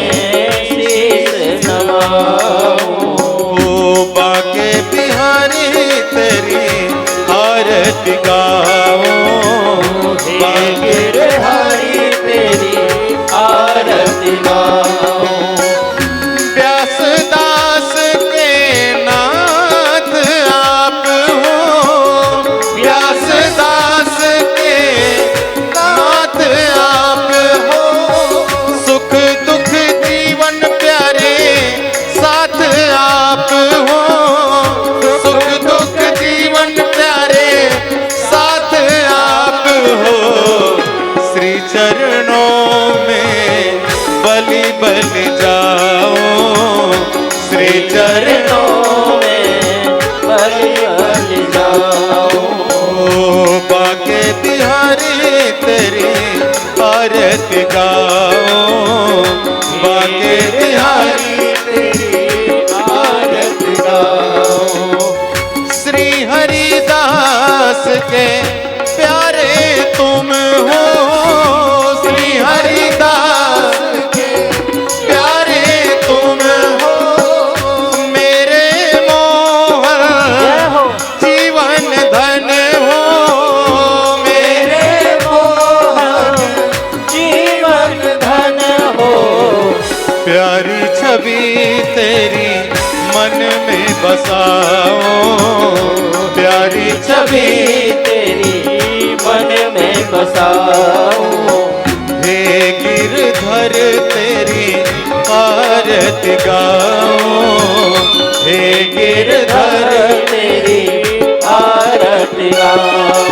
शीश नवाओ। ओ बाके बिहारी तेरी आरती गाओ। हे गिरधारी तेरी आरती गाओ। व्यास दास के नाथ आप हो, व्यास दास के नाथ आप हो। सुख दुख जीवन प्यारे साथ आप हो, सुख दुख जीवन प्यारे साथ आप हो। श्री चरणों में बलि बलि जाओ, श्री चरणों में बलि बलि जाओ। बाके बिहारी तेरी आरती गाओ। बाके बिहारी तेरी आरती गाओ। श्री हरिदास के प्यारे तुम हो, श्री हरिदास के प्यारे तुम हो। मेरे मोहन जय हो। जीवन धन हो, मेरे मोहन जीवन धन हो। प्यारी छवि तेरी मन में बसाओ, प्यारी छवि छवि तेरी मन में बसाओ। हे गिरधर तेरी आरती गाओ। हे गिरधर तेरी आरती गाओ।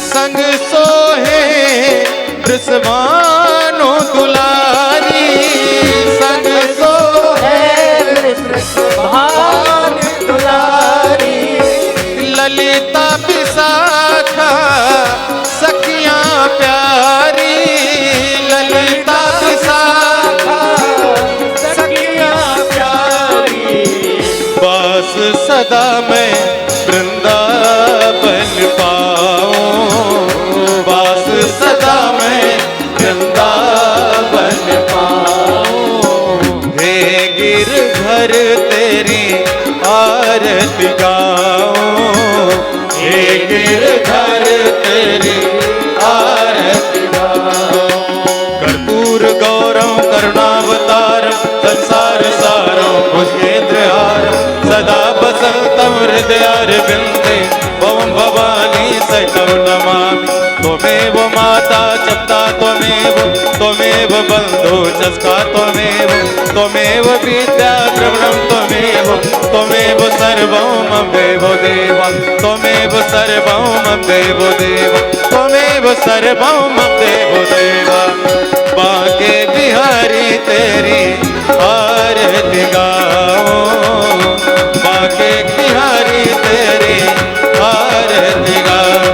संग सोहे वृषभानु दुलारी, संग सोहे भान दुलारी। ललिता विशाखा सखियां प्यारी, ललिता विशाखा सखियां प्यारी। बास सदा मैं वृंदावन पाऊं, बास सदा मैं वृंदावन पाऊं। हे गिरधर तेरी आरती गाओ, हे गिरधर तेरी आरती गाओ। कर्पूर गौरव करुणावतारम संसार सारम भुजगेन्द्रहारम सदा वसंतम हृदयारविंदे भवं भवानी सहितं नमामि। त्वमेव माता चप्ता त्वमेव, त्वमेव बन्धु चस्का त्वमेव, त्वमेव विद्या द्रविणं त्वमेव, त्वमेव सर्वं मम देवो देव, त्वमेव सर्वं मम देवो देव, त्वमेव सर्वं मम देवो देव। बाके बिहारी तेरी आरती गाओ, बाके बिहारी तेरी आरती गाओ।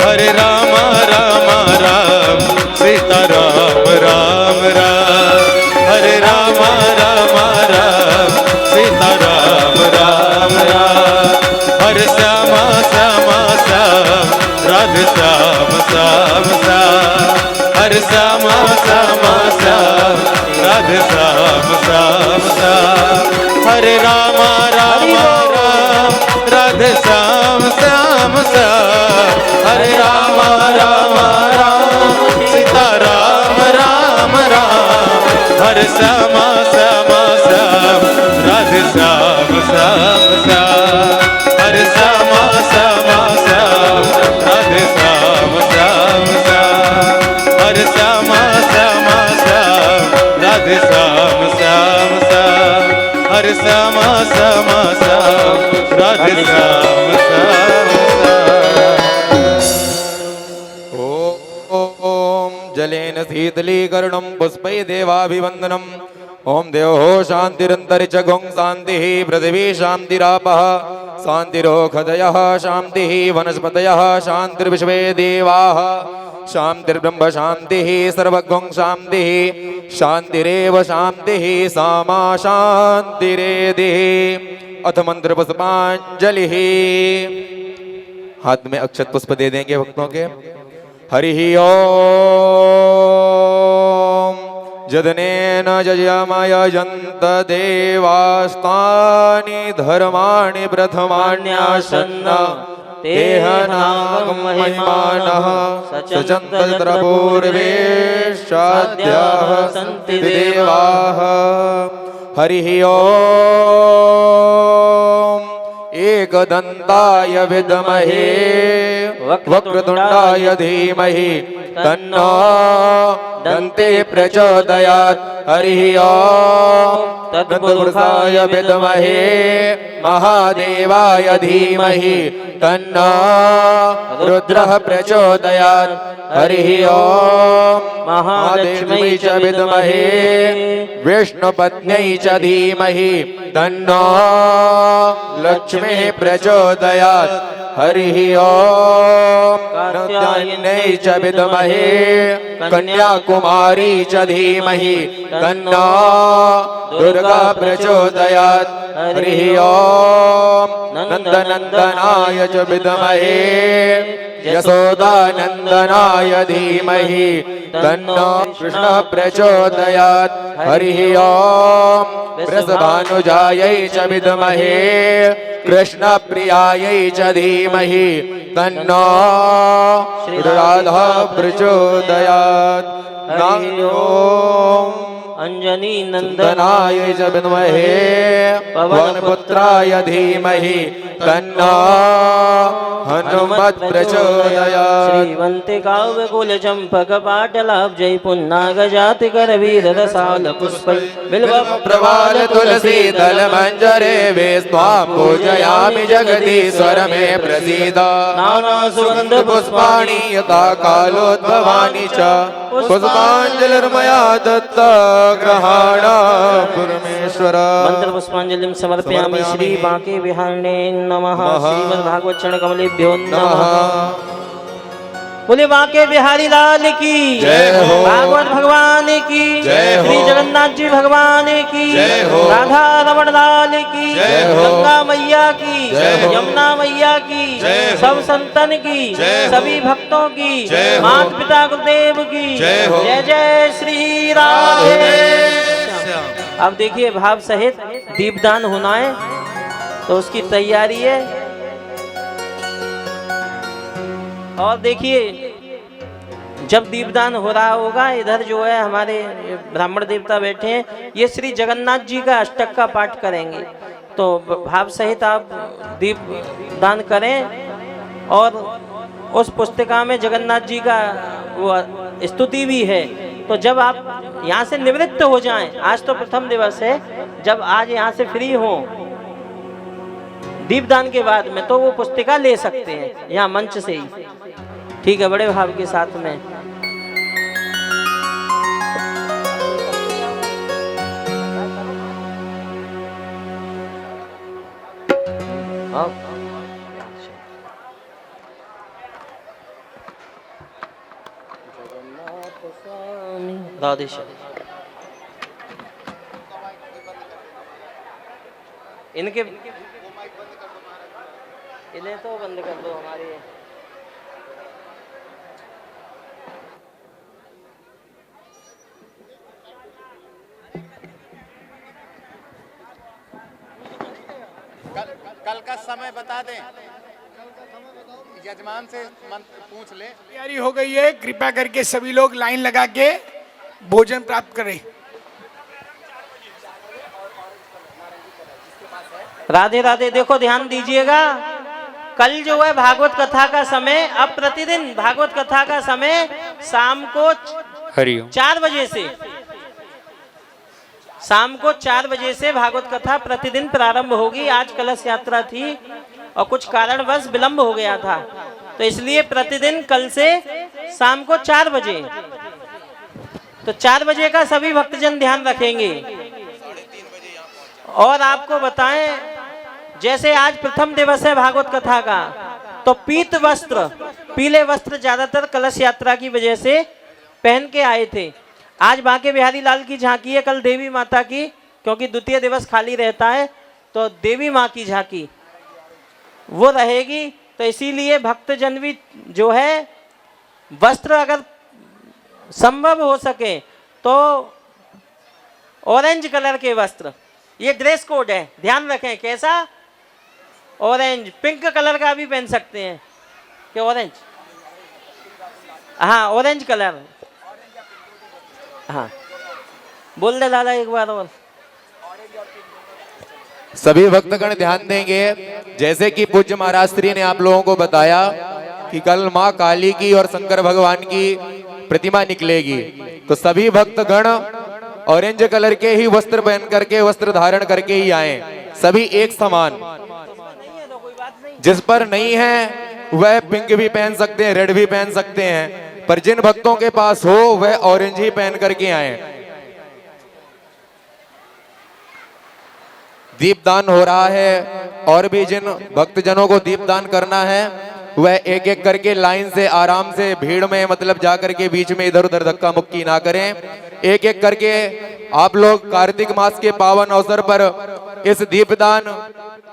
हरे राम राम राम सीता राम राम राम, हरे राम राम राम सीता राम राम राम। हरे श्याम श्याम श्याम राधे श्याम श्याम श्याम, हरे श्याम श्याम श्याम राधे श्याम श्याम श्याम। हरे राम राम राम राधे श्याम श्याम श्याम, हरे राम राम राम सीता राम राम राम। हरे श्याम श्याम श्याम राधे श्याम श्याम श्याम, हरे श्याम श्याम श्याम राधे श्याम श्याम श्याम, हरे श्याम श्याम श्याम राधे श्याम श्याम श्याम। राधे श्याम श्याम श्याम राधे श्याम श्याम श्याम। ओम जलेन शीतलीकरणं पुष्पै देवाभिवन्दनम्। ओम देवो शान्तिरन्तरिक्षगुं शान्तिः पृथिवी शान्तिरापः शान्तिरोषधयः शान्तिः वनस्पतयः शान्तिर्विश्वे देवाः शान्तिर्ब्रह्म शान्तिः सर्वगुं शान्तिः शान्तिरेव शान्तिः सामा शान्तिरेधिः। अथ मंत्र पुष्पांजलिः। हाथ में अक्षत पुष्प दे देंगे भक्तों के। हरि ओम। जदनेन जयमयजन्त देवास्तानि धर्माणि प्रथमान्यासन्न तेह नागं महिमानः सचन्त तत्र पूर्वेशाद्याः सन्ति देवाः। हरि ओम। एकदन्ताय विद्महे वक्रतुण्डाय धीमहि तन्नो दन्ते प्रचोदयात्। हरि ओम। तत्पुरुषाय विद्महे महादेवाय धीमहि तन्नो रुद्रः प्रचोदयात्। हरि ओम। महालक्ष्मै च विद्महे विष्णुपत्न्यै च धीमहि तन्नो लक्ष्मीः प्रचोदयात्। हरि ओम। कात्यायनै च विद्महे कन्याकुमारी च धीमहि तन्नो दुर्गा प्रचोदयात्। हरि ओम। नन्दनन्दनाय च विद्महे यशोदानन्दनाय धीमहि तन्नो कृष्णः प्रचोदयात्। हरि ओम। वृषभानुजायै च विद्महे कृष्णप्रियायै च धीमहि तन्नो राधा प्रचोदयात्। हरि ओम। अंजनी नन्दनाय च विद्महे पवनपुत्राय धीमहि तन्नो हनुमत् प्रचोदयात्। श्रीवन्ते काव्यकुल चंपक पाटलाब्जै पुन्नागजाति करवीर रसाल पुष्पै बिल्व प्रवाल तुलसी दल मंजरे वेस्त्वां पूजयामि जगदीश्वर मे प्रसीद। नाना सुगंध पुष्पाणि यथा कालोद्भवानि च पुष्पाञ्जलिर्मया दत्ता ग्रहाण परमेश्वर। मंत्र पुष्पांजलिं समर्पयामि श्री बांके बिहारिणे नमः। श्रीमद्भागवत चरण कमलेभ्यो नमः। बोले बांके बिहारी लाल की जय हो। भागवत भगवान की जय हो। श्री जगन्नाथ जी भगवान की जय हो। राधा रमण लाल की जय हो। गंगा मैया की जय हो। यमुना मैया की जय हो। सब संतन की जय हो। सभी भक्तों की जय हो। माता पिता गुरुदेव की जय हो। जय जय श्री राधे। अब देखिए भाव सहित दीपदान होना है तो उसकी तैयारी है। और देखिए जब दीपदान हो रहा होगा इधर जो है हमारे ब्राह्मण देवता बैठे हैं ये श्री जगन्नाथ जी का अष्टक का पाठ करेंगे तो भाव सहित आप दीपदान करें। और उस पुस्तिका में जगन्नाथ जी का वो स्तुति भी है। तो जब आप यहाँ से निवृत्त हो जाएं, आज तो प्रथम दिवस है, जब आज यहाँ से फ्री हो दीपदान के बाद में तो वो पुस्तिका ले सकते हैं यहाँ मंच से ही। ठीक है, बड़े भाव के साथ में। राधे श्याम। इनके इन्हें तो बंद कर दो हमारे। कल का समय बता दें, यजमान से पूछ ले। तैयारी हो गई है, कृपया करके सभी लोग लाइन लगा के भोजन प्राप्त करें। राधे राधे। देखो ध्यान दीजिएगा, कल जो है भागवत कथा का समय, अब प्रतिदिन भागवत कथा का समय शाम को 4 बजे से शाम को 4 बजे से भागवत कथा प्रतिदिन प्रारंभ होगी। आज कलश यात्रा थी और कुछ कारणवश विलंब हो गया था, तो इसलिए प्रतिदिन कल से शाम को 4 बजे, तो 4 बजे का सभी भक्तजन ध्यान रखेंगे। और आपको बताएं, जैसे आज प्रथम दिवस है भागवत कथा का, तो पीत वस्त्र, पीले वस्त्र ज्यादातर कलश यात्रा की वजह से पहन के आए थे। आज बांके बिहारी लाल की झांकी है, कल देवी माता की, क्योंकि द्वितीय दिवस खाली रहता है, तो देवी माँ की झांकी वो रहेगी। तो इसीलिए भक्तजन भी जो है वस्त्र अगर संभव हो सके तो ऑरेंज कलर के वस्त्र, ये ड्रेस कोड है, ध्यान रखें। कैसा? ऑरेंज। पिंक कलर का भी पहन सकते हैं कि ऑरेंज, हाँ ऑरेंज कलर, हाँ बोल दे लाला एक बार और। सभी भक्तगण ध्यान देंगे, जैसे कि पूज्य महाराज श्री ने आप लोगों को बताया कि कल माँ काली की और शंकर भगवान की प्रतिमा निकलेगी, तो सभी भक्तगण ऑरेंज कलर के ही वस्त्र पहन करके, वस्त्र धारण करके ही आए, सभी एक समान। जिस पर नहीं है वह पिंक भी पहन सकते हैं, रेड भी पहन सकते हैं, पर जिन भक्तों के पास हो वह ऑरेंज ही पहन करके आए। दीपदान हो रहा है, और भी जिन भक्तजनों को दीपदान करना है वह एक एक करके लाइन से आराम से भीड़ में मतलब जा करके बीच में इधर उधर धक्का मुक्की ना करें। एक एक करके आप लोग कार्तिक मास के पावन अवसर पर इस दीपदान